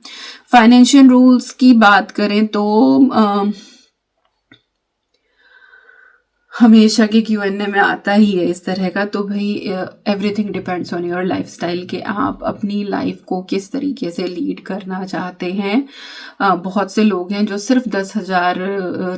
Speaker 1: फाइनेंशियल रूल्स की बात करें तो हमेशा के Q&A में आता ही है इस तरह का। तो भाई everything depends on your lifestyle, कि आप अपनी लाइफ को किस तरीके से लीड करना चाहते हैं। बहुत से लोग हैं जो सिर्फ 10,000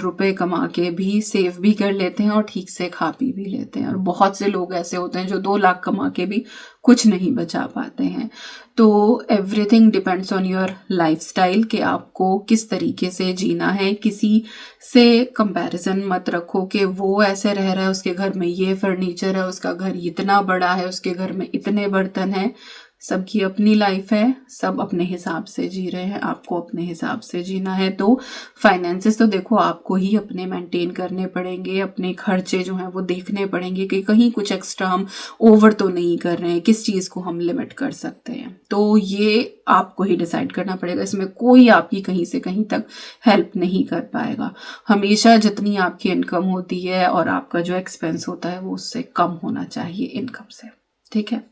Speaker 1: रुपए कमा के भी सेव भी कर लेते हैं और ठीक से खा पी भी लेते हैं, और बहुत से लोग ऐसे होते हैं जो 2 लाख कमा के भी कुछ नहीं बचा पाते हैं। तो everything depends on your lifestyle कि आपको किस तरीके से जीना है। किसी से कंपैरिजन मत रखो कि वो ऐसे रह रहा है, उसके घर में ये फर्नीचर है, उसका घर इतना बड़ा है, उसके घर में इतने बर्तन हैं। सबकी अपनी लाइफ है, सब अपने हिसाब से जी रहे हैं, आपको अपने हिसाब से जीना है। तो फाइनेंसेस तो देखो आपको ही अपने मेंटेन करने पड़ेंगे, अपने खर्चे जो हैं वो देखने पड़ेंगे कि कहीं कुछ एक्स्ट्रा हम ओवर तो नहीं कर रहे हैं, किस चीज़ को हम लिमिट कर सकते हैं। तो ये आपको ही डिसाइड करना पड़ेगा, इसमें कोई आपकी कहीं से कहीं तक हेल्प नहीं कर पाएगा। हमेशा जितनी आपकी इनकम होती है और आपका जो एक्सपेंस होता है वो उससे कम होना चाहिए इनकम से, ठीक है।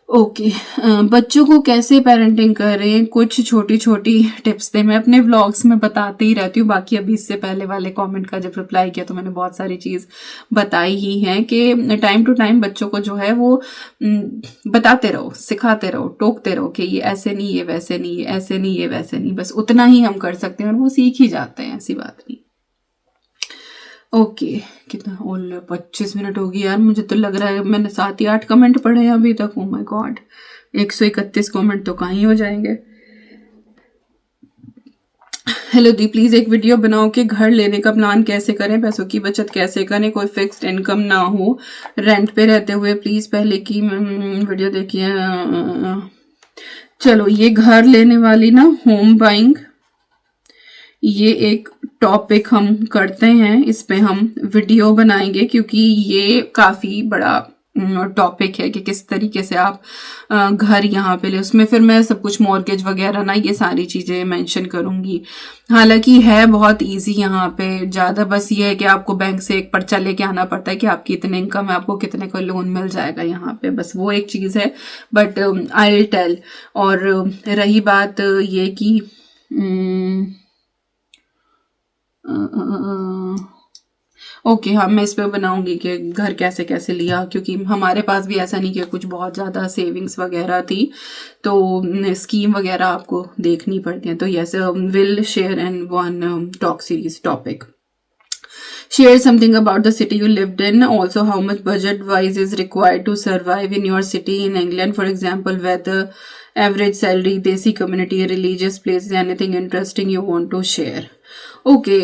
Speaker 1: ओके बच्चों को कैसे पेरेंटिंग करें, कुछ छोटी छोटी टिप्स दें। मैं अपने व्लॉग्स में बताती ही रहती हूँ, बाकी अभी इससे पहले वाले कमेंट का जब रिप्लाई किया तो मैंने बहुत सारी चीज़ बताई ही है कि टाइम टू टाइम बच्चों को जो है वो बताते रहो, सिखाते रहो, टोकते रहो कि ये ऐसे नहीं, ये वैसे नहीं, ये ऐसे नहीं, ये वैसे नहीं। बस उतना ही हम कर सकते हैं और वो सीख ही जाते हैं, ऐसी बात नहीं। ओके कितना ओल 25 मिनट होगी यार, मुझे तो लग रहा है मैंने 7 या 8 कमेंट पढ़े हैं अभी तक। ओ माय गॉड, 131 कमेंट तो कहीं हो जाएंगे। हेलो दी, प्लीज एक वीडियो बनाओ कि घर लेने का प्लान कैसे करें, पैसों की बचत कैसे करें, कोई फिक्स्ड इनकम ना हो, रेंट पे रहते हुए। प्लीज पहले की वीडियो देखिए। चलो ये घर लेने वाली ना होम बाइंग, ये एक टॉपिक हम करते हैं, इस पे हम वीडियो बनाएंगे क्योंकि ये काफ़ी बड़ा टॉपिक है कि किस तरीके से आप घर यहाँ पे ले। उसमें फिर मैं सब कुछ मॉर्गेज वगैरह ना ये सारी चीज़ें मेंशन करूँगी। हालांकि है बहुत इजी यहाँ पे, ज़्यादा बस ये है कि आपको बैंक से एक पर्चा लेके आना पड़ता है कि आपकी इतने इनकम है, आपको कितने का लोन मिल जाएगा यहाँ पे, बस वो एक चीज़ है। But I will tell. और रही बात ये कि ओके हाँ, मैं इस पे बनाऊंगी कि घर कैसे कैसे लिया, क्योंकि हमारे पास भी ऐसा नहीं कि कुछ बहुत ज़्यादा सेविंग्स वगैरह थी, तो स्कीम वगैरह आपको देखनी पड़ती है। तो yes, will share in one talk series topic. Share something about the city you lived in. Also, how much budget-wise is required to survive in your city in England. For example, weather, average salary, desi community, religious places, anything interesting you want to share. Okay.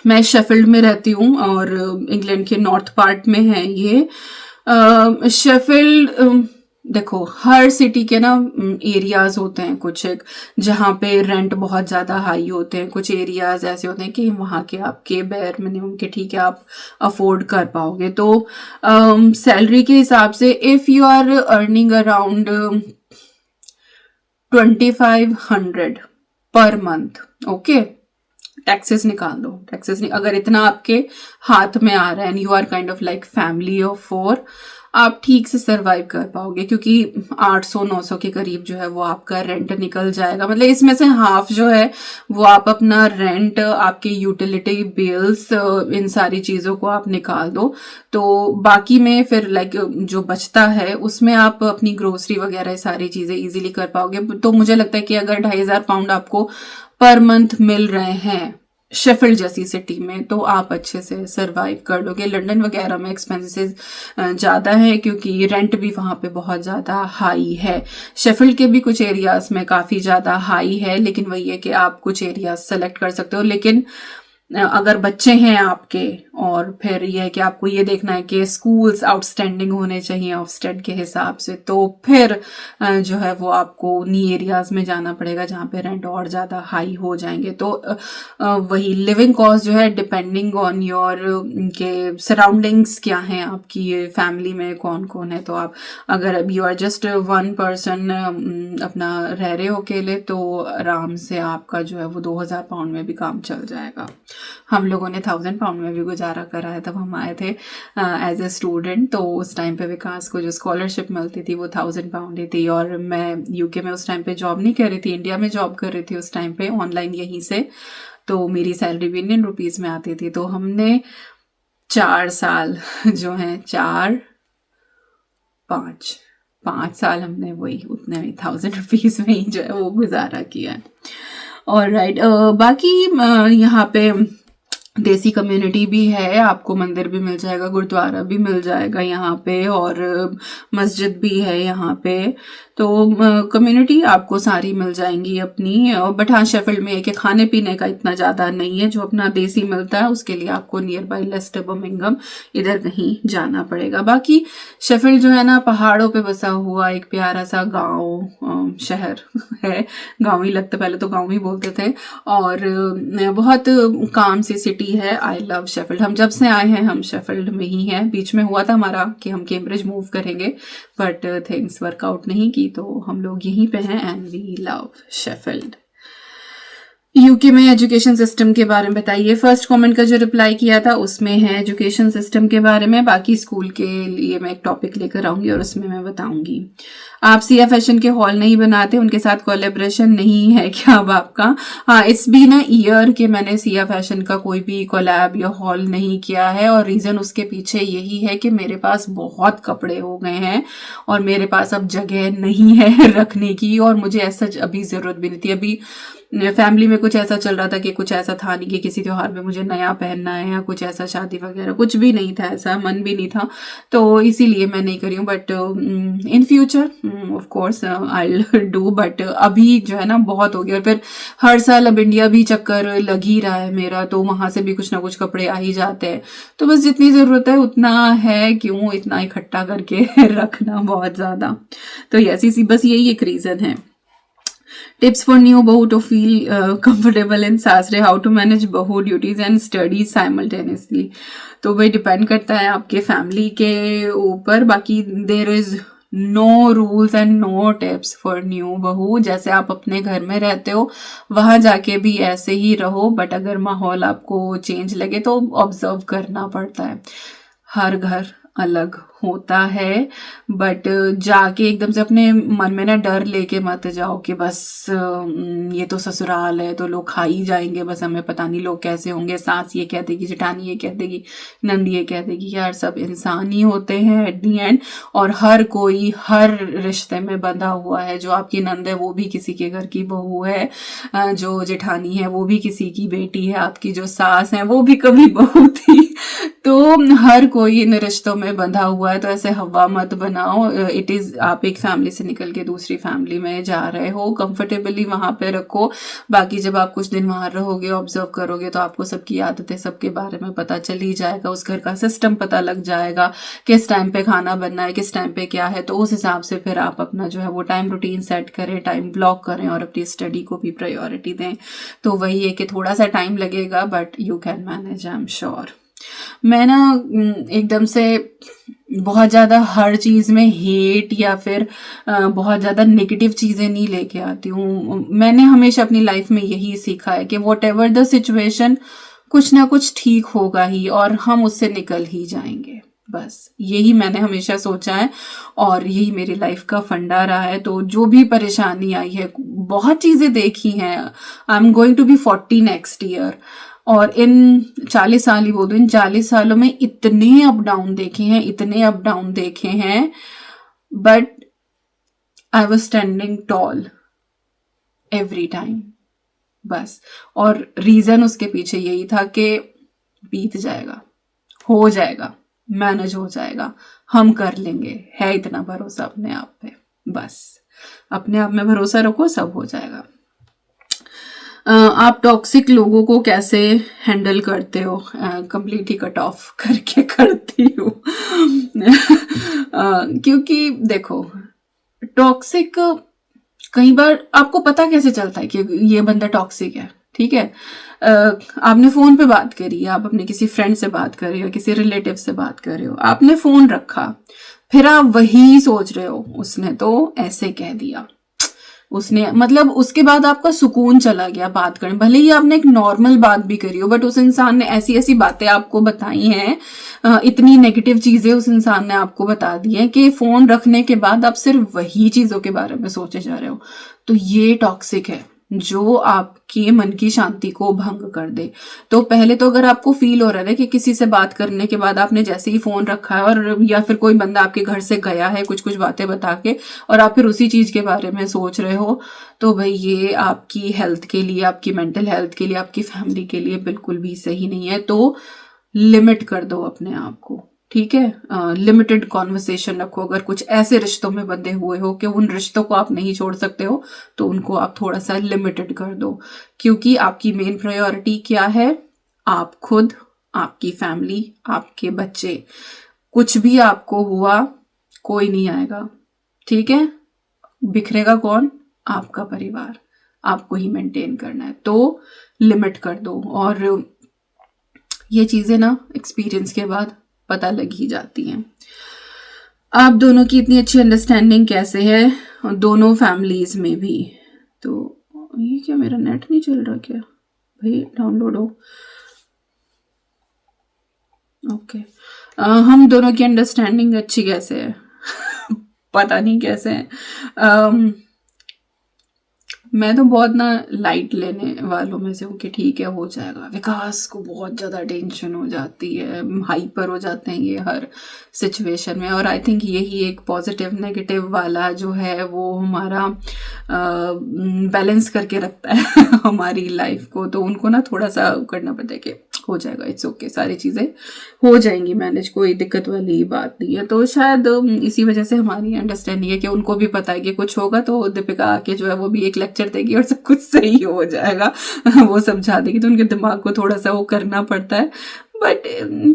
Speaker 1: मैं Sheffield में रहती हूँ और England के north part में है ये Sheffield. देखो हर सिटी के ना एरियाज होते हैं, कुछ एक जहाँ पे रेंट बहुत ज़्यादा हाई होते हैं, कुछ एरियाज ऐसे होते हैं कि वहाँ के आपके बेयर मिनिमम के ठीक है आप अफोर्ड कर पाओगे। तो सैलरी के हिसाब से if you are earning around 2500 per month, okay, taxes निकाल दो, टैक्सेस नहीं, अगर इतना आपके हाथ में आ रहा है and you are kind of like family of 4, आप ठीक से सरवाइव कर पाओगे, क्योंकि 800-900 के करीब जो है वो आपका रेंट निकल जाएगा। मतलब इसमें से हाफ जो है वो आप अपना रेंट, आपके यूटिलिटी बिल्स, इन सारी चीज़ों को आप निकाल दो, तो बाकी में फिर लाइक जो बचता है उसमें आप अपनी ग्रोसरी वगैरह सारी चीज़ें इजीली कर पाओगे। तो मुझे लगता है कि अगर 2500 पाउंड आपको पर मंथ मिल रहे हैं शेफील्ड जैसी सिटी में तो आप अच्छे से सरवाइव कर लोगे। लंदन वगैरह में एक्सपेंसेस ज़्यादा है क्योंकि रेंट भी वहाँ पे बहुत ज़्यादा हाई है। शेफील्ड के भी कुछ एरियाज में काफ़ी ज़्यादा हाई है, लेकिन वही है कि आप कुछ एरियाज सेलेक्ट कर सकते हो। लेकिन अगर बच्चे हैं आपके और फिर यह है कि आपको ये देखना है कि स्कूल्स आउटस्टैंडिंग होने चाहिए ऑफस्टेड के हिसाब से, तो फिर जो है वो आपको उन्हीं एरियाज में जाना पड़ेगा जहाँ पे रेंट और ज़्यादा हाई हो जाएंगे। तो वही लिविंग कॉस्ट जो है डिपेंडिंग ऑन योर के सराउंडिंग्स क्या हैं, आपकी फैमिली में कौन कौन है। तो आप अगर यू आर जस्ट 1 पर्सन अपना रह रहे हो अकेले तो आराम से आपका जो है वो 2000 पाउंड में भी काम चल जाएगा। हम लोगों ने 1000 पाउंड में भी गुजारा करा है, तब हम आए थे एज ए स्टूडेंट। तो उस टाइम पे विकास को जो स्कॉलरशिप मिलती थी वो 1000 पाउंड ही थी, और मैं यूके में उस टाइम पे जॉब नहीं कर रही थी, इंडिया में जॉब कर रही थी उस टाइम पे ऑनलाइन यहीं से, तो मेरी सैलरी भी इंडियन रुपीज़ में आती थी। तो हमने 4 साल जो हैं 5 साल हमने वही उतने में 1000 रुपीज़ में ही जो है वो गुजारा किया है। और राइट बाकी यहाँ पे देसी कम्युनिटी भी है, आपको मंदिर भी मिल जाएगा, गुरुद्वारा भी मिल जाएगा यहाँ पे, और मस्जिद भी है यहाँ पे। तो कम्युनिटी आपको सारी मिल जाएंगी अपनी। बट हाँ, शेफील्ड में है कि खाने पीने का इतना ज़्यादा नहीं है, जो अपना देसी मिलता है उसके लिए आपको नियर बाई लेस्टर बर्मिंघम इधर कहीं जाना पड़ेगा। बाकी शेफील्ड जो है ना, पहाड़ों पे बसा हुआ एक प्यारा सा गाँव शहर है, गाँव ही लगता, पहले तो गाँव ही बोलते थे, और बहुत काम सी सिटी है। I love Sheffield. हम जब से आए हैं हम शेफील्ड में ही हैं। बीच में हुआ था हमारा कि हम कैम्ब्रिज मूव करेंगे, बट थिंग्स वर्कआउट नहीं की, तो हम लोग यहीं पे हैं and we love Sheffield. UK में एजुकेशन सिस्टम के बारे में बताइए। फर्स्ट कमेंट का जो रिप्लाई किया था उसमें है एजुकेशन सिस्टम के बारे में। बाकी स्कूल के लिए मैं एक टॉपिक लेकर आऊंगी और उसमें मैं बताऊंगी। आप सिया फैशन के हॉल नहीं बनाते, उनके साथ कोलैबोरेशन नहीं है क्या अब आपका? हाँ, इट्स बीन अ ईयर कि मैंने सिया फैशन का कोई भी कोलैब या हॉल नहीं किया है, और रीज़न उसके पीछे यही है कि मेरे पास बहुत कपड़े हो गए हैं और मेरे पास अब जगह नहीं है रखने की, और मुझे ऐसा अभी ज़रूरत भी नहीं थी। अभी फैमिली में कुछ ऐसा चल रहा था कि कुछ ऐसा था नहीं कि किसी त्योहार में मुझे नया पहनना है या कुछ ऐसा, शादी वगैरह कुछ भी नहीं था, ऐसा मन भी नहीं था, तो इसीलिए मैं नहीं करी हूँ। But in future of course I will do, but अभी जो है ना बहुत हो गया। और फिर हर साल अब इंडिया भी चक्कर लग ही रहा है मेरा, तो वहां से भी कुछ ना कुछ कपड़े आ ही जाते हैं, तो बस जितनी ज़रूरत है उतना है, क्यों इतना इकट्ठा करके रखना बहुत ज़्यादा। तो यस, बस यही एक रीज़न है। टिप्स फॉर न्यू बहू टू फील कंफर्टेबल इन सासरे, हाउ टू मैनेज बहू ड्यूटीज एंड स्टडीज साइमल्टेनियसली। तो वही डिपेंड करता है आपके फैमिली के ऊपर। बाकी there is no rules and no tips for new बहू। जैसे आप अपने घर में रहते हो वहां जाके भी ऐसे ही रहो, बट अगर माहौल आपको चेंज लगे तो ऑब्जर्व करना पड़ता है। हर घर अलग होता है, बट जाके एकदम से अपने मन में ना डर लेके मत जाओ कि बस ये तो ससुराल है तो लोग खा ही जाएंगे, बस हमें पता नहीं लोग कैसे होंगे, सास ये कह देगी, जेठानी ये कह देगी, नंद ये कह देगी। यार सब इंसान ही होते हैं एट दी एंड, और हर कोई हर रिश्ते में बंधा हुआ है। जो आपकी नंद है वो भी किसी के घर की बहू है, जो जेठानी है वो भी किसी की बेटी है, आपकी जो सास है वो भी कभी बहू थी। तो हर कोई इन रिश्तों में बंधा हुआ है, तो ऐसे हवा मत बनाओ। इट इज, आप एक फैमिली से निकल के दूसरी फैमिली में जा रहे हो, कंफर्टेबली वहां पे रखो। बाकी जब आप कुछ दिन वहां रहोगे, ऑब्जर्व करोगे, तो आपको सबकी आदतें, सबके बारे में पता चल ही जाएगा, उस घर का सिस्टम पता लग जाएगा, किस टाइम पे खाना बनना है, किस टाइम पे क्या है। तो उस हिसाब से फिर आप अपना जो है वो टाइम रूटीन सेट करें, टाइम ब्लॉक करें और अपनी स्टडी को भी प्रायोरिटी दें। तो वही है कि थोड़ा सा टाइम लगेगा, but you can manage, I am sure. मैं ना एकदम से बहुत ज़्यादा हर चीज़ में हेट या फिर बहुत ज़्यादा नेगेटिव चीज़ें नहीं लेके आती हूँ। मैंने हमेशा अपनी लाइफ में यही सीखा है कि वॉट एवर द सिचुएशन, कुछ ना कुछ ठीक होगा ही और हम उससे निकल ही जाएंगे। बस यही मैंने हमेशा सोचा है और यही मेरी लाइफ का फंडा रहा है। तो जो भी परेशानी आई है, बहुत चीज़ें देखी हैं। I am going to be 40 next year, और इन 40 साल ही बोल दो, इन 40 सालों में इतने अप डाउन देखे हैं, इतने अप डाउन देखे हैं, but I was standing tall every time. बस, और रीजन उसके पीछे यही था कि बीत जाएगा, हो जाएगा, मैनेज हो जाएगा, हम कर लेंगे, है इतना भरोसा अपने आप पे। बस अपने आप में भरोसा रखो, सब हो जाएगा। आप टॉक्सिक लोगों को कैसे हैंडल करते हो? कंप्लीटली कट ऑफ करके करती हूँ। क्योंकि देखो, टॉक्सिक कई बार आपको पता कैसे चलता है कि ये बंदा टॉक्सिक है? ठीक है, आपने फोन पे बात करी, आप अपने किसी फ्रेंड से बात कर रहे हो, किसी रिलेटिव से बात कर रहे हो, आपने फोन रखा, फिर आप वही सोच रहे हो उसने तो ऐसे कह दिया, उसने मतलब उसके बाद आपका सुकून चला गया बात करने। भले ही आपने एक नॉर्मल बात भी करी हो, बट उस इंसान ने ऐसी ऐसी बातें आपको बताई हैं, इतनी नेगेटिव चीजें उस इंसान ने आपको बता दी हैं कि फोन रखने के बाद आप सिर्फ वही चीजों के बारे में सोचे जा रहे हो। तो ये टॉक्सिक है, जो आपके मन की शांति को भंग कर दे। तो पहले तो अगर आपको फील हो रहा है कि किसी से बात करने के बाद आपने जैसे ही फोन रखा है और या फिर कोई बंदा आपके घर से गया है कुछ कुछ बातें बता के और आप फिर उसी चीज के बारे में सोच रहे हो, तो भाई ये आपकी हेल्थ के लिए, आपकी मेंटल हेल्थ के लिए, आपकी फैमिली के लिए बिल्कुल भी सही नहीं है। तो लिमिट कर दो अपने आप को, ठीक है। लिमिटेड कॉन्वर्सेशन रखो। अगर कुछ ऐसे रिश्तों में बंधे हुए हो कि उन रिश्तों को आप नहीं छोड़ सकते हो, तो उनको आप थोड़ा सा लिमिटेड कर दो, क्योंकि आपकी मेन प्रायोरिटी क्या है? आप खुद, आपकी फैमिली, आपके बच्चे। कुछ भी आपको हुआ, कोई नहीं आएगा, ठीक है। बिखरेगा कौन? आपका परिवार। आपको ही मेंटेन करना है, तो लिमिट कर दो। और ये चीजें ना एक्सपीरियंस के बाद पता लग ही जाती हैं। आप दोनों की इतनी अच्छी अंडरस्टैंडिंग कैसे है, दोनों फैमिलीज में भी? तो ये क्या, मेरा नेट नहीं चल रहा क्या भाई? डाउनलोड हो, ओके। हम दोनों की अंडरस्टैंडिंग अच्छी कैसे है? पता नहीं कैसे है। मैं तो बहुत ना लाइट लेने वालों में से हूँ कि ठीक है हो जाएगा। विकास को बहुत ज़्यादा टेंशन हो जाती है, हाइपर हो जाते हैं ये हर सिचुएशन में। और आई थिंक यही एक पॉजिटिव नेगेटिव वाला जो है वो हमारा बैलेंस करके रखता है हमारी लाइफ को। तो उनको ना थोड़ा सा करना पड़ता है कि हो जाएगा, इट्स ओके, सारी चीज़ें हो जाएंगी मैनेज, कोई दिक्कत वाली बात नहीं है। तो शायद इसी वजह से हमारी अंडरस्टैंडिंग है कि उनको भी पता है कि कुछ होगा तो दीपिका आके जो है वो भी एक लेक्चर देगी और सब कुछ सही हो जाएगा वो समझा देगी। तो उनके दिमाग को थोड़ा सा वो करना पड़ता है, बट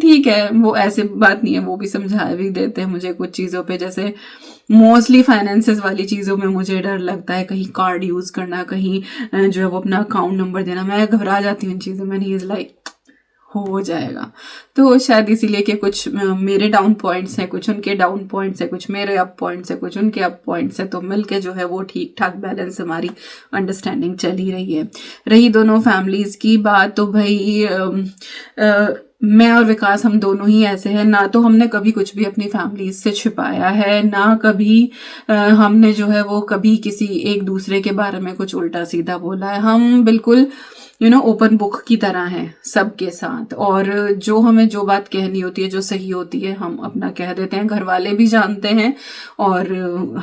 Speaker 1: ठीक है, वो ऐसे बात नहीं है, वो भी समझा भी देते हैं मुझे कुछ चीज़ों पे। जैसे मोस्टली फाइनेंसेस वाली चीज़ों में मुझे डर लगता है, कहीं कार्ड यूज़ करना, कहीं जो है वो अपना अकाउंट नंबर देना, मैं घबरा जाती हूँ इन चीज़ों में। ही इज़ लाइक हो जाएगा। तो शायद इसीलिए कि कुछ मेरे डाउन पॉइंट्स हैं, कुछ उनके डाउन पॉइंट्स हैं, कुछ मेरे अप पॉइंट्स हैं, कुछ उनके अप पॉइंट्स हैं, तो मिलके जो है वो ठीक ठाक बैलेंस हमारी अंडरस्टैंडिंग चली रही है। रही दोनों फैमिलीज की बात, तो भाई मैं और विकास हम दोनों ही ऐसे हैं, ना तो हमने कभी कुछ भी अपनी फैमिली से छिपाया है, ना कभी हमने जो है वो कभी किसी एक दूसरे के बारे में कुछ उल्टा सीधा बोला है। हम बिल्कुल ओपन बुक की तरह है सबके साथ, और जो हमें जो बात कहनी होती है, जो सही होती है, हम अपना कह देते हैं। घर वाले भी जानते हैं और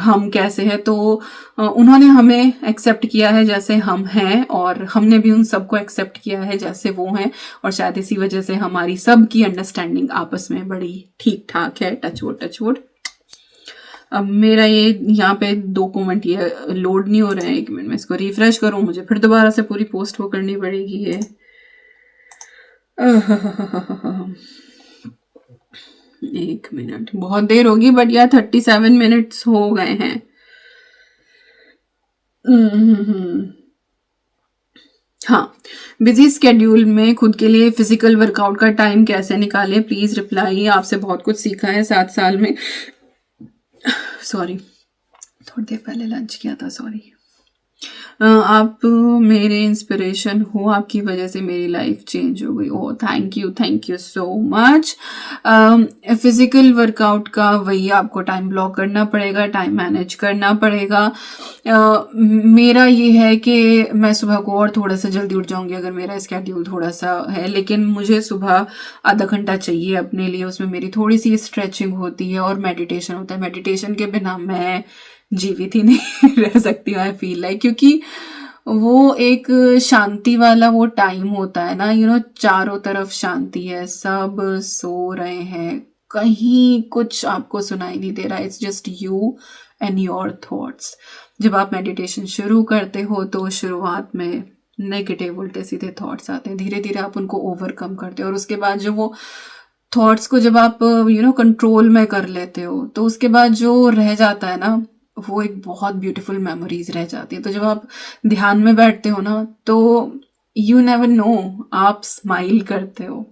Speaker 1: हम कैसे हैं, तो उन्होंने हमें एक्सेप्ट किया है जैसे हम हैं, और हमने भी उन सबको एक्सेप्ट किया है जैसे वो हैं। और शायद इसी वजह से हमारी सबकी अंडरस्टैंडिंग आपस में बड़ी ठीक ठाक है। टचवुड। अब मेरा ये यहाँ पे 2 कमेंट ये लोड नहीं हो रहे हैं, 1 मिनट में इसको रिफ्रेश करूँ, मुझे फिर दोबारा से पूरी पोस्ट वो करनी पड़ेगी ये। 1 मिनट, बहुत देर होगी, बट यार 37 मिनट्स हो गए हैं। हाँ, बिजी स्केड्यूल में खुद के लिए फिजिकल वर्कआउट का टाइम कैसे निकालें? Please reply. आपसे बहुत कुछ सीखा है 7 साल में। सॉरी, थोड़ी देर पहले लंच किया था, सॉरी। आप मेरे इंस्पिरेशन हो, आपकी वजह से मेरी लाइफ चेंज हो गई। Oh thank you so much. Physical workout का वही आपको टाइम ब्लॉक करना पड़ेगा, टाइम मैनेज करना पड़ेगा। मेरा ये है कि मैं सुबह को और थोड़ा सा जल्दी उठ जाऊंगी अगर मेरा स्केड्यूल थोड़ा सा है, लेकिन मुझे सुबह आधा घंटा चाहिए अपने लिए। उसमें मेरी थोड़ी सी स्ट्रेचिंग होती है और मेडिटेशन होता है। मेडिटेशन के बिना मैं जीवित ही नहीं रह सकती हूँ, आई फील लाइक, क्योंकि वो एक शांति वाला वो टाइम होता है ना, चारों तरफ शांति है, सब सो रहे हैं, कहीं कुछ आपको सुनाई नहीं दे रहा, it's just you and your thoughts. जब आप मेडिटेशन शुरू करते हो तो शुरुआत में नेगेटिव उल्टे सीधे थॉट्स आते हैं, धीरे धीरे आप उनको ओवरकम करते हो, और उसके बाद जो वो थॉट्स को जब आप कंट्रोल में कर लेते हो, तो उसके बाद जो रह जाता है ना, वो एक बहुत ब्यूटीफुल मेमोरीज रह जाती है। तो जब आप ध्यान में बैठते हो ना, तो यू नेवर नो, आप स्माइल करते हो,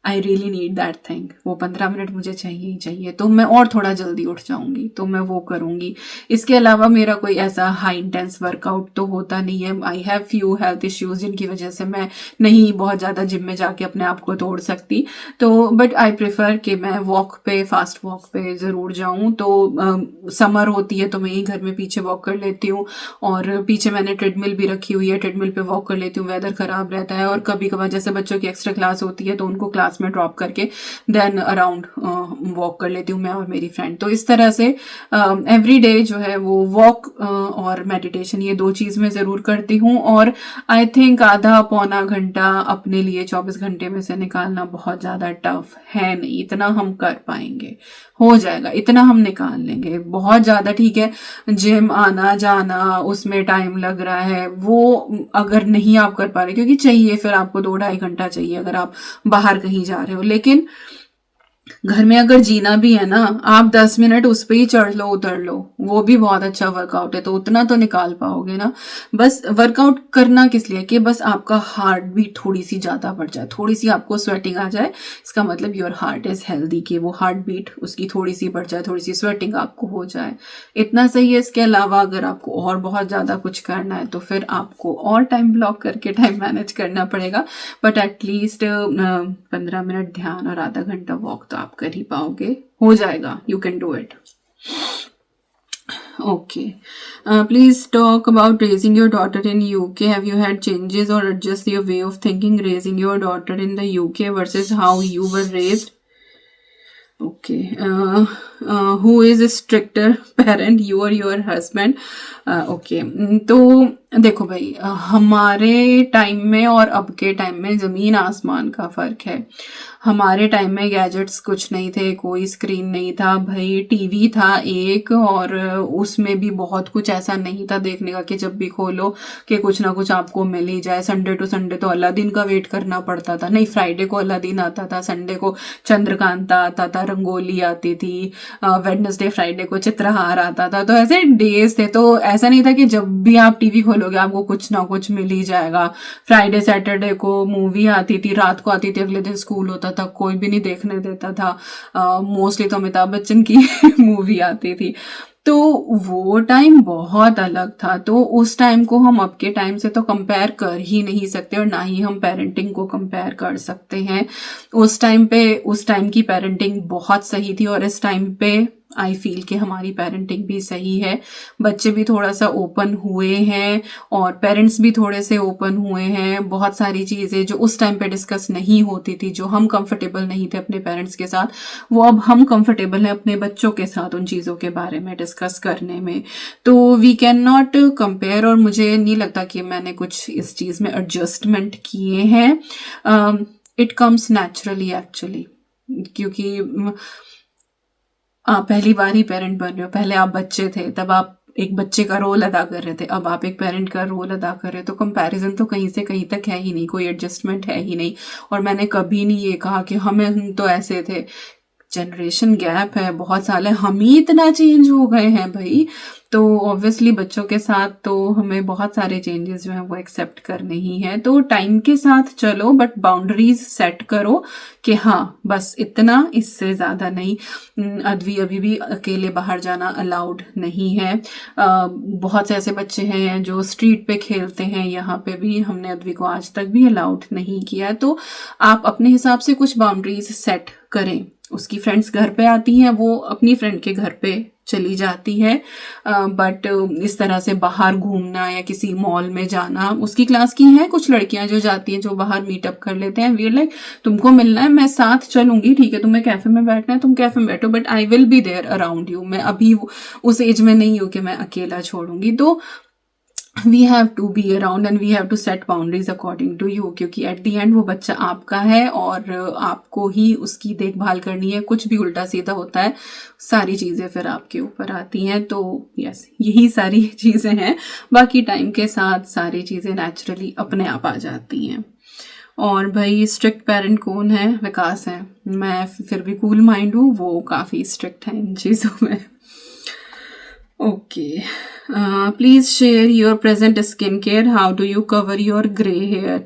Speaker 1: I really need that thing, वो 15 मिनट मुझे चाहिए ही चाहिए, तो मैं और थोड़ा जल्दी उठ जाऊंगी, तो मैं वो करूंगी। इसके अलावा मेरा कोई ऐसा हाई इंटेंस वर्कआउट तो होता नहीं है। I have few health issues जिनकी वजह से मैं नहीं बहुत ज़्यादा जिम में जाके अपने आप को तोड़ सकती, तो बट आई प्रेफर कि मैं वॉक पे, फास्ट वॉक पे ज़रूर जाऊँ। तो समर होती है तो मैं ही घर में पीछे वॉक कर लेती हूँ, और पीछे मैंने ट्रेडमिल भी रखी हुई है, ट्रेडमिल पे वॉक कर लेती हूँ। वेदर खराब रहता है और कभी कभार जैसे बच्चों की एक्स्ट्रा क्लास होती है तो उनको क्लास में ड्रॉप करके देन अराउंड वॉक कर लेती हूँ मैं और मेरी फ्रेंड। तो इस तरह से एवरी डे जो है वो वॉक और मेडिटेशन, ये 2 चीज़ मैं ज़रूर करती हूँ। और आई थिंक आधा पौना घंटा अपने लिए 24 घंटे में से निकालना बहुत ज़्यादा टफ है नहीं, इतना हम कर पाएंगे, हो जाएगा, इतना हम निकाल लेंगे। बहुत ज़्यादा ठीक है, जिम आना जाना उसमें टाइम लग रहा है, वो अगर नहीं आप कर पा रहे, क्योंकि चाहिए फिर आपको 2-2.5 घंटा चाहिए अगर आप बाहर कहीं जा रहे हो, लेकिन घर में अगर जीना भी है ना, आप 10 मिनट उस पर ही चढ़ लो उतर लो, वो भी बहुत अच्छा वर्कआउट है, तो उतना तो निकाल पाओगे ना। बस वर्कआउट करना किस लिए कि बस आपका हार्ट बीट थोड़ी सी ज़्यादा बढ़ जाए, थोड़ी सी आपको स्वेटिंग आ जाए, इसका मतलब योर हार्ट इज़ हेल्दी, कि वो हार्ट बीट उसकी थोड़ी सी बढ़ जाए, थोड़ी सी स्वेटिंग आपको हो जाए, इतना सही है। इसके अलावा अगर आपको और बहुत ज़्यादा कुछ करना है तो फिर आपको और टाइम ब्लॉक करके टाइम मैनेज करना पड़ेगा, बट एटलीस्ट 15 मिनट ध्यान और आधा घंटा वॉक तो आप कर ही पाओगे, हो जाएगा, you can do it. Okay. Please talk about raising your daughter in UK. Have you had changes or adjust your way of thinking raising your daughter in the UK versus how you were raised? Okay. Who is a stricter parent, you or your husband? Okay. तो देखो भाई, हमारे time में और अब के time में ज़मीन आसमान का फ़र्क है। हमारे टाइम में गैजेट्स कुछ नहीं थे, कोई स्क्रीन नहीं था भाई, टीवी था एक, और उसमें भी बहुत कुछ ऐसा नहीं था देखने का कि जब भी खोलो कि कुछ ना कुछ आपको मिल ही जाए। संडे टू संडे तो अलादीन का वेट करना पड़ता था, नहीं फ्राइडे को अलादीन आता था, संडे को चंद्रकांता आता था, रंगोली आती थी, वेडनेसडे फ्राइडे को चित्रहार आता था, तो ऐसे डेज थे। तो ऐसा नहीं था कि जब भी आप टीवी खोलोगे आपको कुछ ना कुछ मिल ही जाएगा। फ्राइडे सैटरडे को मूवी आती थी, रात को आती थी, अगले दिन स्कूल होता था, कोई भी नहीं देखने देता था। मोस्टली तो अमिताभ बच्चन की मूवी आती थी, तो वो टाइम बहुत अलग था। तो उस टाइम को हम अब के टाइम से तो कंपेयर कर ही नहीं सकते, और ना ही हम पेरेंटिंग को कंपेयर कर सकते हैं। उस टाइम की पेरेंटिंग बहुत सही थी, और इस टाइम पे आई फील कि हमारी पेरेंटिंग भी सही है। बच्चे भी थोड़ा सा ओपन हुए हैं और पेरेंट्स भी थोड़े से ओपन हुए हैं। बहुत सारी चीज़ें जो उस टाइम पे डिस्कस नहीं होती थी, जो हम कंफर्टेबल नहीं थे अपने पेरेंट्स के साथ, वो अब हम कंफर्टेबल हैं अपने बच्चों के साथ उन चीज़ों के बारे में डिस्कस करने में। तो वी कैन नॉट कंपेयर, और मुझे नहीं लगता कि मैंने कुछ इस चीज़ में एडजस्टमेंट किए हैं। इट कम्स नेचुरली एक्चुअली, क्योंकि आप पहली बार ही पेरेंट बन रहे हो। पहले आप बच्चे थे, तब आप एक बच्चे का रोल अदा कर रहे थे, अब आप एक पेरेंट का रोल अदा कर रहे हो, तो कंपैरिजन तो कहीं से कहीं तक है ही नहीं, कोई एडजस्टमेंट है ही नहीं। और मैंने कभी नहीं ये कहा कि हम तो ऐसे थे, जनरेशन गैप है, बहुत साल है, हम ही इतना चेंज हो गए हैं भाई। तो ऑब्वियसली बच्चों के साथ तो हमें बहुत सारे चेंजेस जो हैं वो एक्सेप्ट करने ही हैं। तो टाइम के साथ चलो, बट बाउंड्रीज सेट करो कि हाँ बस इतना, इससे ज़्यादा नहीं। अद्वी अभी भी अकेले बाहर जाना अलाउड नहीं है। बहुत से ऐसे बच्चे हैं जो स्ट्रीट पे खेलते हैं, यहाँ पे भी हमने अद्वी को आज तक भी अलाउड नहीं किया। तो आप अपने हिसाब से कुछ बाउंड्रीज सेट करें। उसकी फ्रेंड्स घर पे आती हैं, वो अपनी फ्रेंड के घर पे चली जाती है, बट इस तरह से बाहर घूमना या किसी मॉल में जाना, उसकी क्लास की हैं कुछ लड़कियां जो जाती हैं, जो बाहर मीटअप कर लेते हैं। वी आर लाइक, तुमको मिलना है मैं साथ चलूंगी, ठीक है, तुम्हें कैफे में बैठना है तुम कैफे में बैठो, but I will be there around you. मैं अभी उस एज में नहीं हूँ कि मैं अकेला छोड़ूंगी। तो we have to be around and we have to set boundaries according to you, क्योंकि एट द एंड वो बच्चा आपका है और आपको ही उसकी देखभाल करनी है। कुछ भी उल्टा सीधा होता है, सारी चीज़ें फिर आपके ऊपर आती हैं। तो यस, यही सारी चीज़ें हैं। बाकी टाइम के साथ सारी चीज़ें नेचुरली अपने आप आ जाती हैं। और भाई स्ट्रिक्ट पेरेंट कौन है? विकास है। मैं फिर भी कूल माइंड हूँ, वो काफ़ी स्ट्रिक्ट है इन चीज़ों में। Okay. Please share your present skincare. How do you cover your gray hair?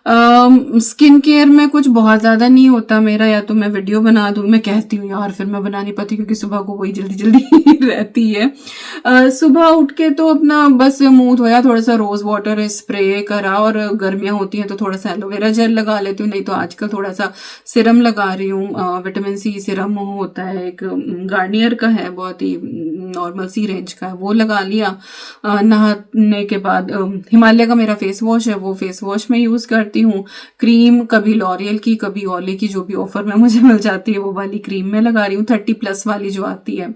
Speaker 1: Skin care में कुछ बहुत ज़्यादा नहीं होता मेरा, या तो मैं वीडियो बना दूँ, मैं कहती हूँ यार फिर मैं बना नहीं पाती क्योंकि सुबह को वही जल्दी जल्दी रहती है। सुबह उठ के तो अपना बस मुंह धोया, थोड़ा सा रोज़ वाटर स्प्रे करा, और गर्मियाँ होती हैं तो थोड़ा सा एलोवेरा जेल लगा लेती हूँ, नहीं तो आजकल थोड़ा सा सिरम लगा रही हूँ। विटामिन सी सिरम होता है एक, गार्नियर का है, बहुत ही नॉर्मल सी रेंज का है, वो लगा लिया। नहाने के बाद हिमालय का मेरा फेस वॉश है, वो फेस वॉश में यूज़ करती हूँ। क्रीम कभी लॉरियल की कभी ओले की, जो भी ऑफर में मुझे मिल जाती है वो वाली क्रीम में लगा रही हूँ। 30+ वाली जो आती है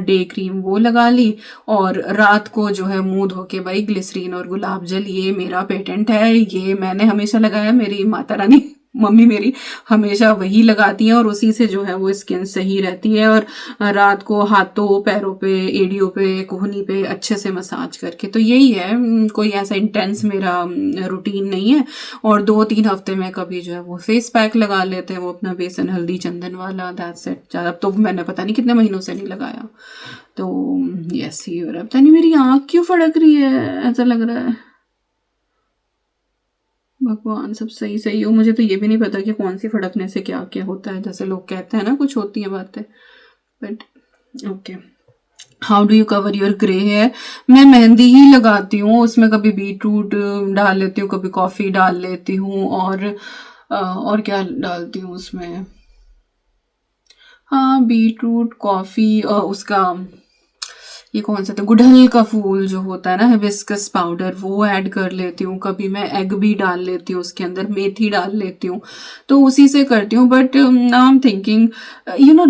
Speaker 1: डे क्रीम, वो लगा ली। और रात को जो है मुंह धो के भाई ग्लिसरीन और गुलाब जल, ये मेरा पेटेंट है, ये मैंने हमेशा लगाया। मेरी माता रानी मम्मी मेरी हमेशा वही लगाती हैं और उसी से जो है वो स्किन सही रहती है। और रात को हाथों पैरों पे, एड़ियों पे, कोहनी पे अच्छे से मसाज करके, तो यही है। कोई ऐसा इंटेंस मेरा रूटीन नहीं है। और 2-3 हफ्ते में कभी जो है वो फेस पैक लगा लेते हैं, वो अपना बेसन हल्दी चंदन वाला, दैट्स इट। ज़्यादा तो मैंने पता नहीं कितने महीनों से नहीं लगाया। तो यस, ये हो रहा है। पता नहीं मेरी आँख क्यों फड़क रही है, ऐसा लग रहा है। भगवान सब सही सही हो। मुझे तो ये भी नहीं पता कि कौन सी फड़कने से क्या क्या होता है, जैसे लोग कहते हैं ना कुछ होती है बातें, but okay. How do you cover your grey hair? मैं मेहंदी ही लगाती हूँ, उसमें कभी बीटरूट डाल लेती हूँ, कभी कॉफ़ी डाल लेती हूँ, और क्या डालती हूँ उसमें, हाँ बीटरूट, कॉफ़ी, उसका ये कौन सा था, गुड़हल का फूल जो होता है ना, हिबिस्कस पाउडर, वो ऐड कर लेती हूँ। कभी मैं एग भी डाल लेती हूँ उसके अंदर, मेथी डाल लेती हूँ, तो उसी से करती हूँ। But now I am thinking,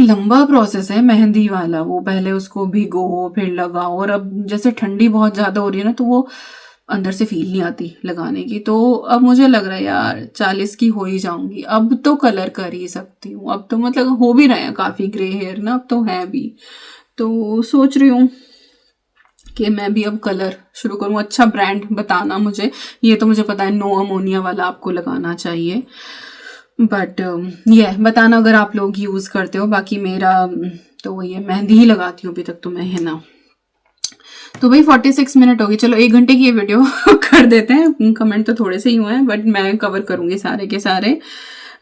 Speaker 1: लंबा प्रोसेस है मेहंदी वाला, वो पहले उसको भिगो फिर लगाओ, और अब जैसे ठंडी बहुत ज़्यादा हो रही है ना, तो वो अंदर से फील नहीं आती लगाने की। तो अब मुझे लग रहा है यार 40 की हो ही जाऊंगी, अब तो कलर कर ही सकती हूँ। अब तो मतलब हो भी रहे हैं काफ़ी ग्रे हेयर ना, अब तो है भी। तो सोच रही हूँ कि मैं भी अब कलर शुरू करूँ। अच्छा ब्रांड बताना मुझे, ये तो मुझे पता है नो अमोनिया वाला आपको लगाना चाहिए, बट ये बताना अगर आप लोग यूज़ करते हो। बाकी मेरा तो वही है, मेहंदी ही लगाती हूँ अभी तक तो मैं, है ना। तो भाई 46 मिनट हो गई, चलो 1 घंटे की ये वीडियो कर देते हैं। कमेंट तो थोड़े से ही हुए हैं, बट मैं कवर करूँगी सारे के सारे।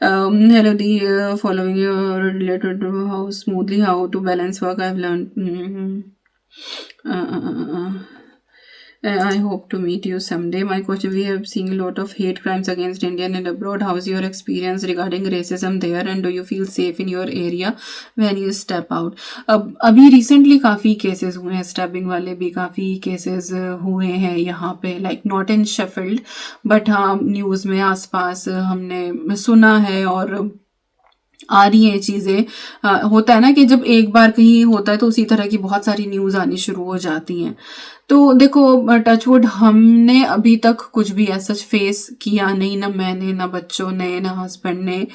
Speaker 1: Hello, the following related to how smoothly how to balance work I've learned. I hope to meet you someday. My question: we have seen a lot of hate crimes against Indian and abroad. How is your experience regarding racism there, and do you feel safe in your area when you step out? अब अभी recently काफ़ी cases हुए हैं, stabbing वाले भी काफ़ी cases हुए हैं यहाँ पे, like not in Sheffield, but हाँ न्यूज़ में आसपास हमने सुना है और आ रही हैं चीज़ें। होता है ना कि जब एक बार कहीं होता है तो उसी तरह की बहुत सारी न्यूज़ आनी शुरू हो जाती हैं। तो देखो टचवुड हमने अभी तक कुछ भी ऐसा फेस किया नहीं, ना मैंने, ना बच्चों ने, ना हस्बैंड ने।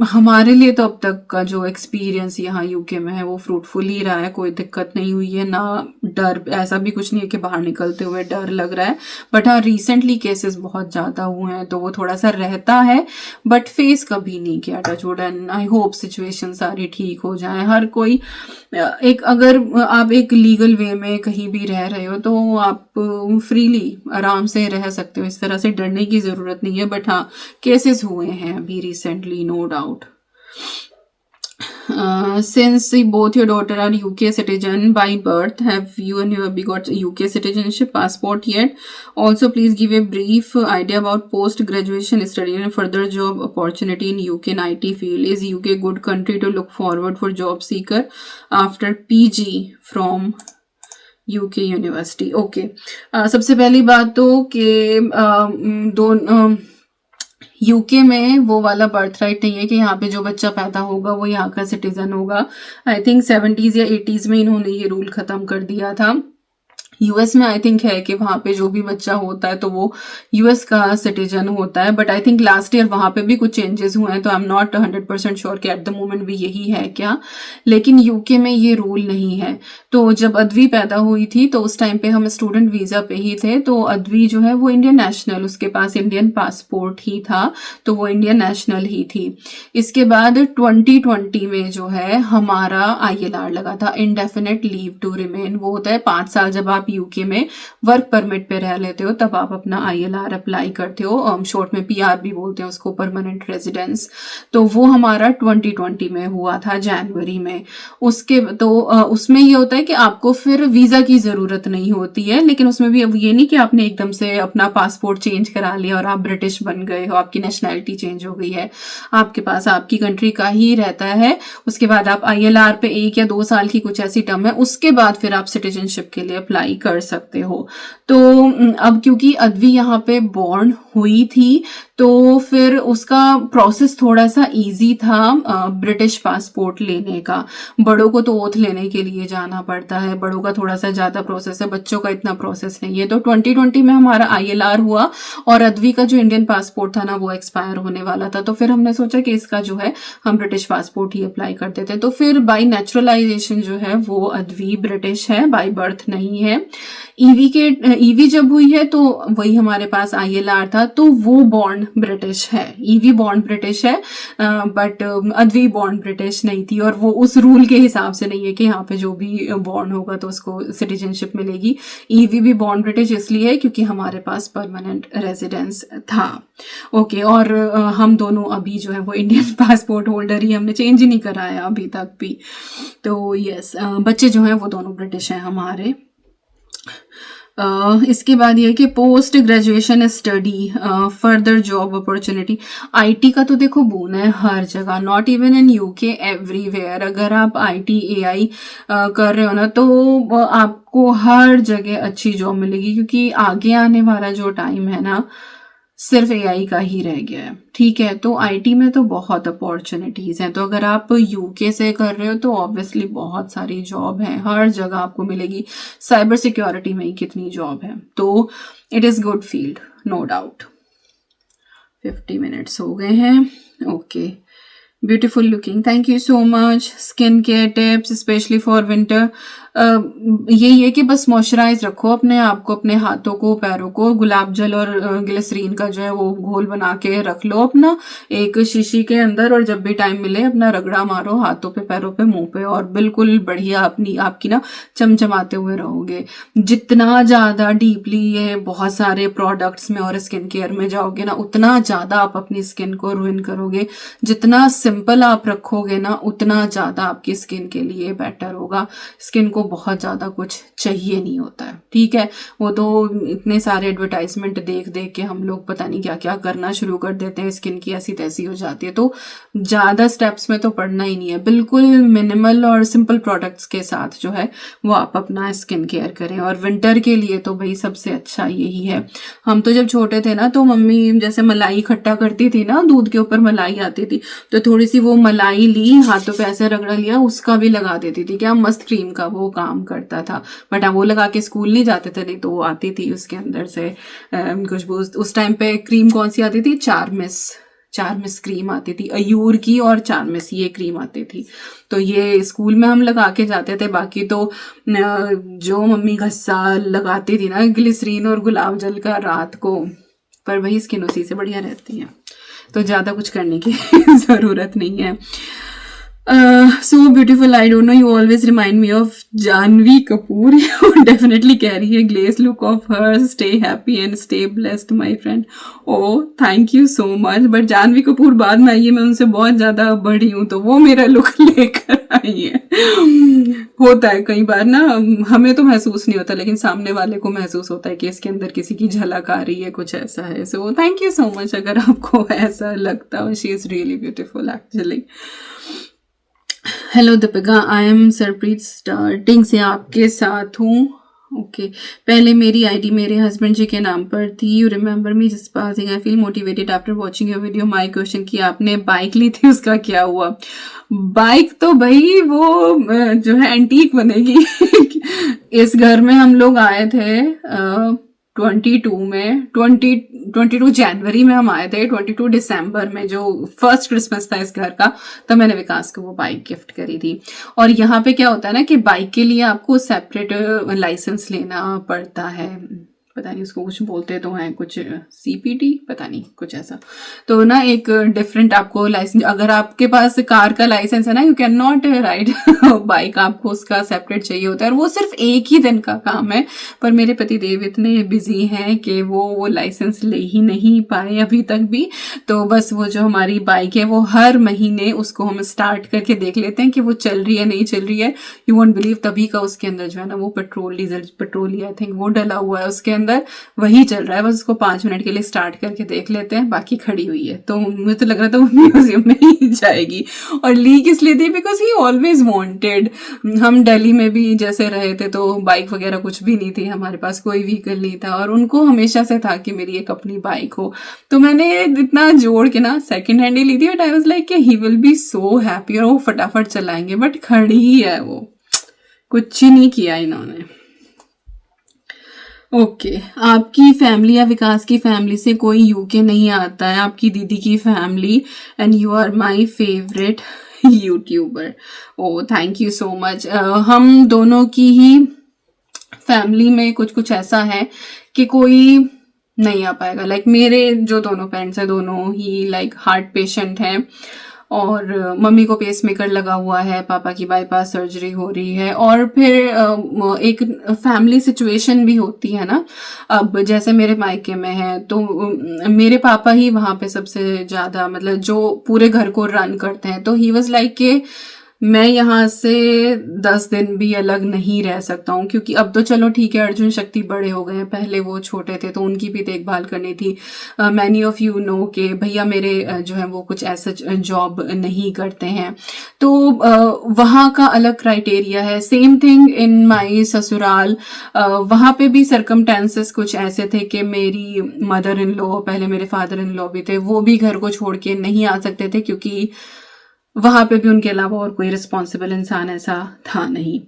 Speaker 1: हमारे लिए तो अब तक का जो एक्सपीरियंस यहाँ यूके में है वो फ्रूटफुल ही रहा है, कोई दिक्कत नहीं हुई है, ना डर, ऐसा भी कुछ नहीं है कि बाहर निकलते हुए डर लग रहा है। बट हाँ रिसेंटली केसेस बहुत ज़्यादा हुए हैं तो वो थोड़ा सा रहता है, बट फेस कभी नहीं किया touch wood. And I hope situation सारी ठीक हो जाए। हर कोई एक, अगर आप एक लीगल वे में कहीं भी रह रहे हो तो आप फ्रीली आराम से रह सकते हो, इस तरह से डरने की ज़रूरत नहीं है। बट हाँ केसेस हुए हैं अभी recently, no doubt. Since both your daughter are UK citizen by birth, have you and your hubby got UK citizenship passport yet? Also, please give a brief idea about post-graduation study and further job opportunity in UK and IT field. Is UK a good country to look forward for job seeker after PG from UK university? Okay, सबसे पहली बात तो कि UK में वो वाला birth right नहीं है कि यहाँ पे जो बच्चा पैदा होगा वो यहाँ का सिटीजन होगा। आई थिंक 70s या 80s में इन्होंने ये रूल ख़त्म कर दिया था। यूएस में आई थिंक है कि वहाँ पे जो भी बच्चा होता है तो वो यूएस का सिटीजन होता है। But I think last year वहाँ पे भी कुछ चेंजेस हुए हैं, तो आई एम नॉट 100% श्योर कि एट द मोमेंट भी यही है क्या, लेकिन यूके में ये रूल नहीं है। तो जब अद्वी पैदा हुई थी तो उस टाइम पे हम स्टूडेंट वीज़ा पे ही थे, तो अद्वी जो है वो इंडियन नेशनल, उसके पास इंडियन पासपोर्ट ही था, तो वो इंडियन नेशनल ही थी। इसके बाद 2020 में जो है हमारा ILR लगा था, इंडेफिनेट लीव टू रिमेन। वो होता है 5 साल जब आप यूके में वर्क परमिट पे रह लेते हो तब आप अपना ILR अप्लाई करते हो, शॉर्ट में PR भी बोलते हैं उसको, परमानेंट रेजिडेंस। तो वो हमारा 2020 में हुआ था, जनवरी में। उसके तो उसमें ये होता है कि आपको फिर वीज़ा की ज़रूरत नहीं होती है, लेकिन उसमें भी अब ये नहीं कि आपने एकदम से अपना पासपोर्ट चेंज करा लिया और आप ब्रिटिश बन गए हो, आपकी नेशनैलिटी चेंज हो गई है। आपके पास आपकी कंट्री का ही रहता है। उसके बाद आप ILR पे 1 या 2 साल की कुछ ऐसी टर्म है, उसके बाद फिर आप सिटीजनशिप के लिए अप्लाई कर सकते हो। तो अब क्योंकि अद्वी यहाँ पे बॉर्न हुई थी तो फिर उसका प्रोसेस थोड़ा सा इजी था ब्रिटिश पासपोर्ट लेने का। बड़ों को तो ओथ लेने के लिए जाना पड़ता है, बड़ों का थोड़ा सा ज़्यादा प्रोसेस है, बच्चों का इतना प्रोसेस नहीं है। तो 2020 में हमारा ILR हुआ और अद्वी का जो इंडियन पासपोर्ट था ना वो एक्सपायर होने वाला था। तो फिर हमने सोचा कि इसका जो है हम ब्रिटिश पासपोर्ट ही अप्लाई कर देते हैं। तो फिर बाई नेचुरलाइजेशन जो है वो अद्वी ब्रिटिश है, बाई बर्थ नहीं है। ईवी जब हुई है तो वही हमारे पास ILR था, तो वो बॉर्न ब्रिटिश है। ईवी बॉर्न ब्रिटिश है बट अद्वी बॉर्न ब्रिटिश नहीं थी, और वो उस रूल के हिसाब से नहीं है कि यहाँ पे जो भी बॉर्न होगा तो उसको सिटीजनशिप मिलेगी। ईवी भी बॉर्न ब्रिटिश इसलिए है क्योंकि हमारे पास परमानेंट रेजिडेंस था। ओके, और हम दोनों अभी जो है वो इंडियन पासपोर्ट होल्डर ही, हमने चेंज ही नहीं कराया अभी तक भी। तो यस, बच्चे जो हैं वो दोनों ब्रिटिश हैं हमारे। इसके बाद ये कि post graduation study further job opportunity. IT का तो देखो बून है हर जगह, not even in UK, everywhere. अगर आप IT AI कर रहे हो ना तो आपको हर जगह अच्छी जॉब मिलेगी, क्योंकि आगे आने वाला जो टाइम है ना सिर्फ AI का ही रह गया है। ठीक है, तो IT में तो बहुत अपॉर्चुनिटीज़ हैं। तो अगर आप UK से कर रहे हो तो ऑब्वियसली बहुत सारी जॉब है, हर जगह आपको मिलेगी। साइबर सिक्योरिटी में ही कितनी जॉब है, तो it is good field, no doubt. 50 minutes हो गए हैं। Okay, beautiful looking, thank you so much. Skin care tips specially for winter, यही है कि बस मॉइस्चराइज रखो अपने आप को, अपने हाथों को, पैरों को। गुलाब जल और ग्लिसरीन का जो है वो घोल बना के रख लो अपना एक शीशी के अंदर, और जब भी टाइम मिले अपना रगड़ा मारो हाथों पे, पैरों पे, मुंह पे, और बिल्कुल बढ़िया आपकी ना चमचमाते हुए रहोगे। जितना ज़्यादा डीपली ये बहुत सारे प्रोडक्ट्स में और स्किन केयर में जाओगे ना, उतना ज़्यादा आप अपनी स्किन को रुइन करोगे। जितना सिंपल आप रखोगे ना उतना ज़्यादा आपकी स्किन के लिए बेटर होगा। स्किन को बहुत ज़्यादा कुछ चाहिए नहीं होता है, ठीक है। वो तो इतने सारे एडवर्टाइजमेंट देख देख के हम लोग पता नहीं क्या क्या करना शुरू कर देते हैं, स्किन की ऐसी तैसी हो जाती है। तो ज़्यादा स्टेप्स में तो पड़ना ही नहीं है, बिल्कुल मिनिमल और सिंपल प्रोडक्ट्स के साथ जो है वो आप अपना स्किन केयर करें। और विंटर के लिए तो भाई सबसे अच्छा यही है। हम तो जब छोटे थे ना तो मम्मी जैसे मलाई इकट्ठा करती थी ना, दूध के ऊपर मलाई आती थी, तो थोड़ी सी वो मलाई ली, हाथों पे ऐसे रगड़ा लिया, उसका भी लगा देती थी। क्या मस्त क्रीम का वो काम करता था। बट वो लगा के स्कूल नहीं जाते थे, नहीं तो वो आती थी उसके अंदर से खुशबू। उस टाइम पे क्रीम कौन सी आती थी? चारमिस क्रीम आती थी, अयूर की और चारमिस, ये क्रीम आती थी। तो ये स्कूल में हम लगा के जाते थे। बाकी तो जो मम्मी घस्सा लगाती थी ना ग्लिसरीन और गुलाब जल का रात को, पर वही स्किन उसी से बढ़िया रहती है, तो ज़्यादा कुछ करने की ज़रूरत नहीं है। So beautiful, I don't know, you always remind me of Janvi Kapoor. You definitely carry a glazed look of hers. Stay happy and stay blessed, my friend. Oh, thank you so much. But Janvi Kapoor बाद में आई है, मैं उनसे बहुत ज़्यादा बड़ी हूँ, तो वो मेरा लुक लेकर आई है। होता है कई बार ना, हमें तो महसूस नहीं होता, लेकिन सामने वाले को महसूस होता है कि इसके अंदर किसी की झलक आ रही है, कुछ ऐसा है। So thank you so much अगर आपको ऐसा लगता हो। She is really beautiful actually. Hello Deepika, I am Sarpreet starting से आपके साथ हूँ। ओके, पहले मेरी आईडी मेरे हस्बैंड जी के नाम पर थी। You remember me just passing, I feel motivated after watching your video. My question कि आपने बाइक ली थी, उसका क्या हुआ? बाइक तो भाई वो जो है एंटीक बनेगी। इस घर में हम लोग आए थे 22 जनवरी में हम आए थे। 22 दिसंबर में जो फर्स्ट क्रिसमस था इस घर का, तब मैंने विकास को वो बाइक गिफ्ट करी थी। और यहाँ पे क्या होता है ना कि बाइक के लिए आपको सेपरेट लाइसेंस लेना पड़ता है, पता नहीं उसको कुछ बोलते तो हैं, कुछ CPT, पता नहीं कुछ ऐसा। तो ना एक डिफरेंट आपको लाइसेंस, अगर आपके पास कार का लाइसेंस है ना, you can not ride bike, आपको उसका सेपरेट चाहिए होता है। और वो सिर्फ एक ही दिन का काम है, पर मेरे पति देव इतने बिजी हैं कि वो लाइसेंस ले ही नहीं पाए अभी तक भी। तो बस वो जो हमारी बाइक है, वो हर महीने उसको हम स्टार्ट करके देख लेते हैं कि वो चल रही है नहीं चल रही है। यू वोंट बिलीव, तभी का उसके अंदर जो है ना वो petrol diesel, petrol I think वो डला हुआ है उसके अंदर, वही चल रहा है। बस उसको 5 मिनट के लिए स्टार्ट करके देख लेते हैं, बाकी खड़ी हुई है। तो मुझे तो लग रहा था वो म्यूजियम में ही जाएगी। और ली किस लिए थी, बिकॉज ही ऑलवेज वांटेड। हम दिल्ली में भी जैसे रहे थे तो बाइक वगैरह कुछ भी नहीं थी, हमारे पास कोई व्हीकल नहीं था, और उनको हमेशा से था कि मेरी एक अपनी बाइक हो। तो मैंने इतना जोड़ के ना सेकंड हैंड ही ली थी, बट आई वाज लाइक कि he will be so happy, और वो फटाफट चलाएंगे। बट खड़ी ही है वो, कुछ ही नहीं किया इन्होंने। ओके, आपकी फैमिली या विकास की फैमिली से कोई यूके नहीं आता है, आपकी दीदी की family, and you are my favourite YouTuber. Oh thank you so much. हम दोनों की ही फैमिली में कुछ कुछ ऐसा है कि कोई नहीं आ पाएगा। लाइक मेरे जो दोनों पेरेंट्स हैं, दोनों ही लाइक हार्ट पेशेंट हैं, और मम्मी को पेसमेकर लगा हुआ है, पापा की बाईपास सर्जरी हो रही है। और फिर एक फैमिली सिचुएशन भी होती है ना। अब जैसे मेरे मायके में है तो मेरे पापा ही वहां पे सबसे ज्यादा, मतलब जो पूरे घर को रन करते हैं। तो ही वाज लाइक कि मैं यहाँ से 10 दिन भी अलग नहीं रह सकता हूँ, क्योंकि अब तो चलो ठीक है, अर्जुन शक्ति बड़े हो गए हैं, पहले वो छोटे थे तो उनकी भी देखभाल करनी थी। मैनी ऑफ यू नो कि भैया मेरे जो है वो कुछ ऐसा जॉब नहीं करते हैं, तो वहाँ का अलग क्राइटेरिया है। सेम थिंग इन माई ससुराल, वहाँ पे भी सरकमटेंसेस कुछ ऐसे थे कि मेरी मदर इन लॉ, पहले मेरे फादर इन लॉ भी थे, वो भी घर को छोड़ के नहीं आ सकते थे, क्योंकि वहां पे भी उनके अलावा और कोई रिस्पॉन्सिबल इंसान ऐसा था नहीं।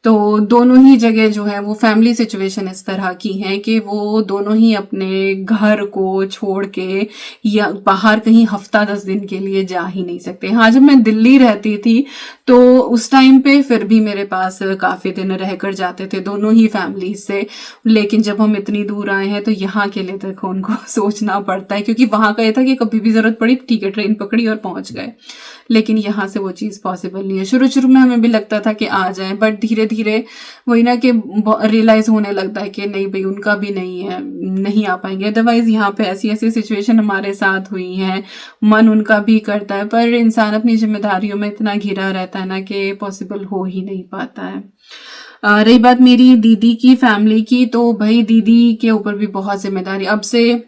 Speaker 1: तो दोनों ही जगह जो है वो फैमिली सिचुएशन इस तरह की है कि वो दोनों ही अपने घर को छोड़ के या बाहर कहीं हफ्ता 10 दिन के लिए जा ही नहीं सकते। हाँ, जब मैं दिल्ली रहती थी तो उस टाइम पे फिर भी मेरे पास काफी दिन रहकर जाते थे दोनों ही फैमिली से। लेकिन जब हम इतनी दूर आए हैं तो यहाँ के लिए तक उनको सोचना पड़ता है, क्योंकि वहां का ये था कि कभी भी जरूरत पड़ी ठीक है ट्रेन पकड़ी और पहुंच गए। लेकिन यहाँ से वो चीज़ पॉसिबल नहीं है। शुरू शुरू में हमें भी लगता था कि आ जाएं, बट धीरे धीरे वही ना कि रियलाइज होने लगता है कि नहीं भाई उनका भी नहीं है, नहीं आ पाएंगे। अदरवाइज यहाँ पे ऐसी ऐसी सिचुएशन हमारे साथ हुई है, मन उनका भी करता है, पर इंसान अपनी जिम्मेदारियों में इतना घिरा रहता है ना कि पॉसिबल हो ही नहीं पाता है। रही बात मेरी दीदी की फैमिली की, तो भाई दीदी के ऊपर भी बहुत जिम्मेदारी। अब से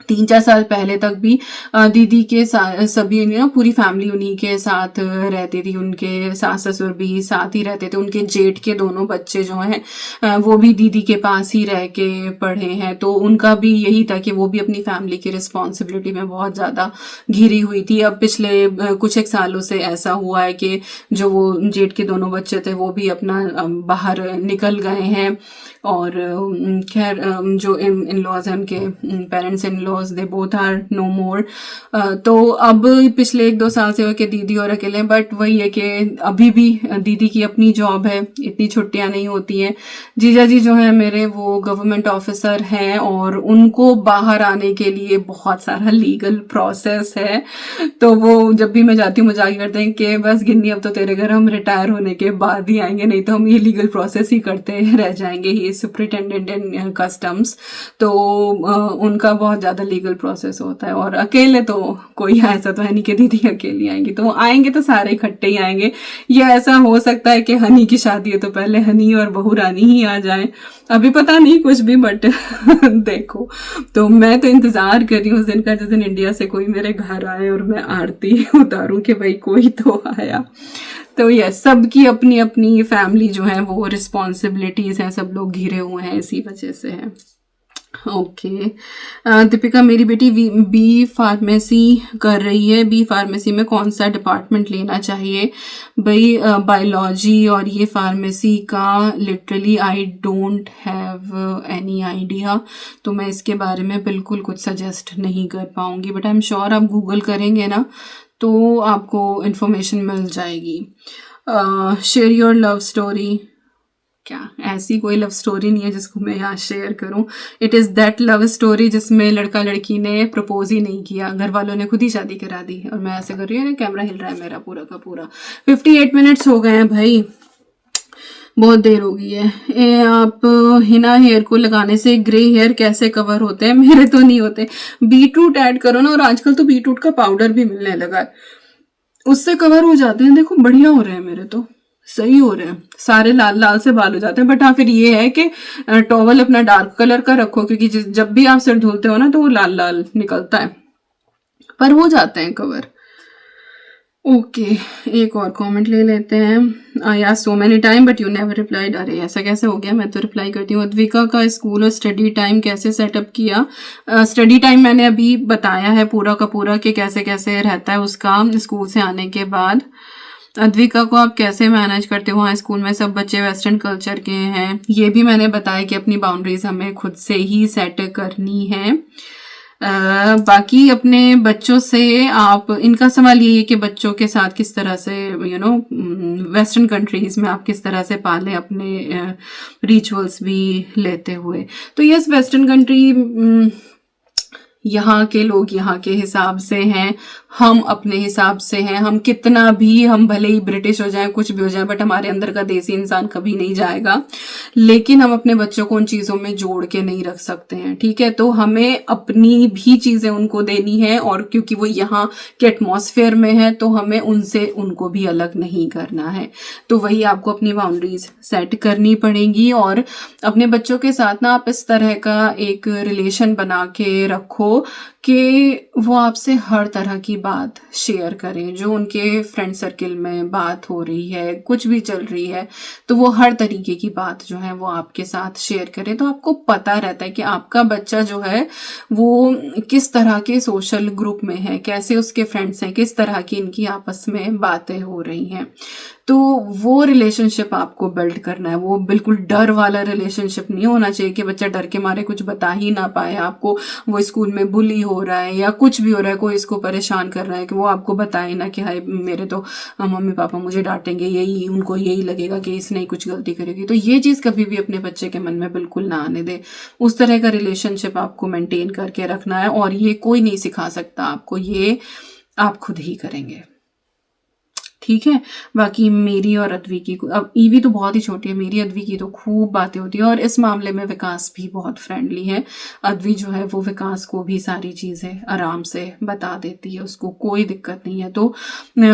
Speaker 1: 3-4 साल पहले तक भी दीदी के सभी ना पूरी फैमिली उन्हीं के साथ रहती थी, उनके सास ससुर भी साथ ही रहते थे, उनके जेठ के दोनों बच्चे जो हैं वो भी दीदी के पास ही रह के पढ़े हैं। तो उनका भी यही था कि वो भी अपनी फैमिली की रिस्पॉन्सिबिलिटी में बहुत ज़्यादा घिरी हुई थी। अब पिछले कुछ एक सालों से ऐसा हुआ है कि जो वो जेठ के दोनों बच्चे थे वो भी अपना बाहर निकल गए हैं। और खैर जो इन लॉज हैं, उनके parents in laws, they both are no more. तो अब पिछले 1-2 साल से हो के दीदी और अकेले, बट वही है कि अभी भी दीदी की अपनी जॉब है, इतनी छुट्टियां नहीं होती हैं। जीजा जी जो है मेरे वो गवर्नमेंट ऑफिसर हैं, और उनको बाहर आने के लिए बहुत सारा लीगल प्रोसेस है। तो वो जब भी मैं जाती हूँ मजाक करते हैं कि बस गिन्नी अब तो तेरे घर हम रिटायर होने के बाद ही आएंगे, नहीं तो हम ये लीगल प्रोसेस ही करते रह जाएंगे। ही सुपरिटेंडेंट इन कस्टम्स, तो उनका बहुत ज्यादा लीगल प्रोसेस होता है। और अकेले तो कोई ऐसा तो है नहीं कि दीदी अकेली आएंगी, तो आएंगे तो सारे इकट्ठे ही आएंगे। या ऐसा हो सकता है कि हनी की शादी है तो पहले हनी और बहू रानी ही आ जाए, अभी पता नहीं कुछ भी, बट देखो। तो मैं तो इंतजार कर रही हूँ उस दिन का जिस दिन इंडिया से कोई मेरे घर आए और मैं आरती उतारूं कि भाई कोई तो आया। तो ये सबकी अपनी अपनी फैमिली जो है वो रिस्पॉन्सिबिलिटीज हैं, सब लोग घिरे हुए हैं, इसी वजह से है। ओके दीपिका, मेरी बेटी बी फार्मेसी कर रही है, बी फार्मेसी में कौन सा डिपार्टमेंट लेना चाहिए? भाई बायोलॉजी और ये फार्मेसी का literally I don't have any idea, तो मैं इसके बारे में बिल्कुल कुछ सजेस्ट नहीं कर पाऊंगी। बट आई एम श्योर आप गूगल करेंगे ना तो आपको इन्फॉर्मेशन मिल जाएगी। Share your love story. क्या ऐसी कोई लव स्टोरी नहीं है जिसको मैं यहाँ शेयर करूं। It is that love story जिसमें लड़का लड़की ने प्रपोज ही नहीं किया, घर वालों ने खुद ही शादी करा दी। और मैं ऐसे कर रही हूँ ना, कैमरा हिल रहा है मेरा पूरा का पूरा। 58 मिनट्स हो गए हैं भाई, बहुत देर हो गई है। आप हिना हेयर को लगाने से ग्रे हेयर कैसे कवर होते हैं? मेरे तो नहीं होते। बीटरूट ऐड करो ना, और आजकल तो बीटरूट का पाउडर भी मिलने लगा है, उससे कवर हो जाते हैं। देखो बढ़िया हो रहे हैं मेरे, तो सही हो रहे हैं, सारे लाल लाल से बाल हो जाते हैं। बट हाँ, फिर ये है कि टॉवल अपना डार्क कलर का रखो, क्योंकि जब भी आप सिर धुलते हो ना तो वो लाल लाल निकलता है, पर हो जाते हैं कवर। ओके, एक और कमेंट ले लेते हैं। I asked so many time but you never replied. अरे ऐसा कैसे हो गया, मैं तो रिप्लाई करती हूँ। अद्विका का स्कूल और स्टडी टाइम कैसे सेटअप किया? स्टडी टाइम मैंने अभी बताया है पूरा का पूरा कि कैसे कैसे रहता है उसका स्कूल से आने के बाद। अद्विका को आप कैसे मैनेज करते हो? हाँ, स्कूल में सब बच्चे वेस्टर्न कल्चर के हैं, ये भी मैंने बताया कि अपनी बाउंड्रीज हमें खुद से ही सेट करनी है। बाकी अपने बच्चों से आप, इनका सवाल ये है कि बच्चों के साथ किस तरह से वेस्टर्न कंट्रीज में आप किस तरह से पालें अपने रिचुअल्स भी लेते हुए। तो यस, वेस्टर्न कंट्री यहाँ के लोग यहाँ के हिसाब से हैं, हम अपने हिसाब से हैं। हम कितना भी, हम भले ही ब्रिटिश हो जाएं, कुछ भी हो जाए, बट हमारे अंदर का देसी इंसान कभी नहीं जाएगा। लेकिन हम अपने बच्चों को उन चीज़ों में जोड़ के नहीं रख सकते हैं, ठीक है? तो हमें अपनी भी चीज़ें उनको देनी है, और क्योंकि वो यहाँ के एटमॉस्फेयर में है तो हमें उनसे उनको भी अलग नहीं करना है। तो वही आपको अपनी बाउंड्रीज सेट करनी पड़ेगी, और अपने बच्चों के साथ ना आप इस तरह का एक रिलेशन बना के रखो कि वो आपसे हर तरह की बात शेयर करें। जो उनके फ्रेंड सर्किल में बात हो रही है, कुछ भी चल रही है, तो वो हर तरीके की बात जो है वो आपके साथ शेयर करें। तो आपको पता रहता है कि आपका बच्चा जो है वो किस तरह के सोशल ग्रुप में है, कैसे उसके फ्रेंड्स हैं, किस तरह की इनकी आपस में बातें हो रही हैं। तो वो रिलेशनशिप आपको बिल्ड करना है। वो बिल्कुल डर वाला रिलेशनशिप नहीं होना चाहिए कि बच्चा डर के मारे कुछ बता ही ना पाए आपको। वो स्कूल में बुली हो रहा है या कुछ भी हो रहा है, कोई इसको परेशान कर रहा है, कि वो आपको बताए ना कि हाय मेरे तो मम्मी पापा मुझे डांटेंगे, यही उनको यही लगेगा कि इसने ही कुछ गलती करेगी। तो ये चीज़ कभी भी अपने बच्चे के मन में बिल्कुल ना आने दे। उस तरह का रिलेशनशिप आपको मेंटेन करके रखना है, और ये कोई नहीं सिखा सकता आपको, ये आप खुद ही करेंगे, ठीक है? बाकी मेरी और अद्वी की, अब ईवी तो बहुत ही छोटी है, मेरी अद्वी की तो खूब बातें होती है, और इस मामले में विकास भी बहुत फ्रेंडली है। अद्वी जो है वो विकास को भी सारी चीज़ें आराम से बता देती है, उसको कोई दिक्कत नहीं है। तो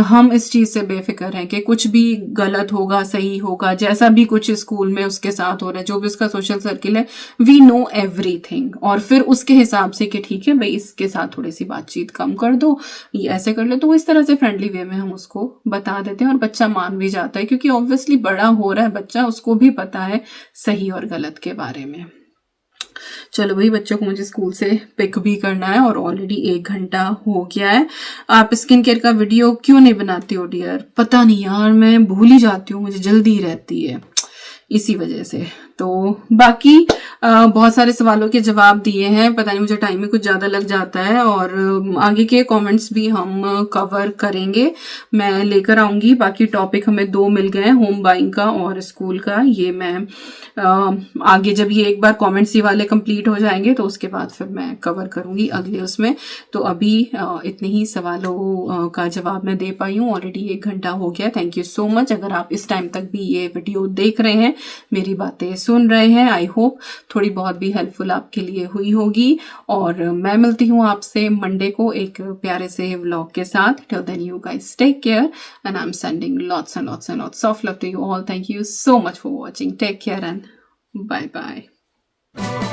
Speaker 1: हम इस चीज़ से बेफिक्र हैं कि कुछ भी गलत होगा, सही होगा, जैसा भी कुछ स्कूल में उसके साथ हो रहा है, जो भी उसका सोशल सर्किल है, वी नो एवरीथिंग। और फिर उसके हिसाब से कि ठीक है भाई, इसके साथ थोड़ी सी बातचीत कम कर दो, ये ऐसे कर लो, तो इस तरह से फ्रेंडली वे में हम उसको बता देते हैं, और बच्चा मान भी जाता है, क्योंकि ऑब्वियसली बड़ा हो रहा है बच्चा, उसको भी पता है सही और गलत के बारे में। चलो भाई, बच्चों को मुझे स्कूल से पिक भी करना है, और ऑलरेडी 1 घंटा हो गया है। आप स्किन केयर का वीडियो क्यों नहीं बनाती हो डियर? पता नहीं यार, मैं भूल ही जाती हूँ, मुझे जल्दी रहती है इसी वजह से। तो बाकी बहुत सारे सवालों के जवाब दिए हैं, पता नहीं मुझे टाइम में कुछ ज़्यादा लग जाता है, और आगे के कमेंट्स भी हम कवर करेंगे, मैं लेकर आऊँगी। बाकी टॉपिक हमें 2 मिल गए हैं, होम बाइंग का और स्कूल का। ये मैं आगे जब ये एक बार कमेंट्स ये वाले कंप्लीट हो जाएंगे तो उसके बाद फिर मैं कवर करूँगी अगले उसमें। तो अभी इतने ही सवालों का जवाब मैं दे पाई हूँ, ऑलरेडी 1 घंटा हो गया। Thank you so much. अगर आप इस टाइम तक भी ये वीडियो देख रहे हैं, मेरी बातें सुन रहे हैं, आई होप थोड़ी बहुत भी हेल्पफुल आपके लिए हुई होगी। और मैं मिलती हूँ आपसे मंडे को एक प्यारे से व्लॉग के साथ। Till then you guys take care, and I am sending lots and lots and lots of love to you all. Thank you so much for watching. Take care and bye bye.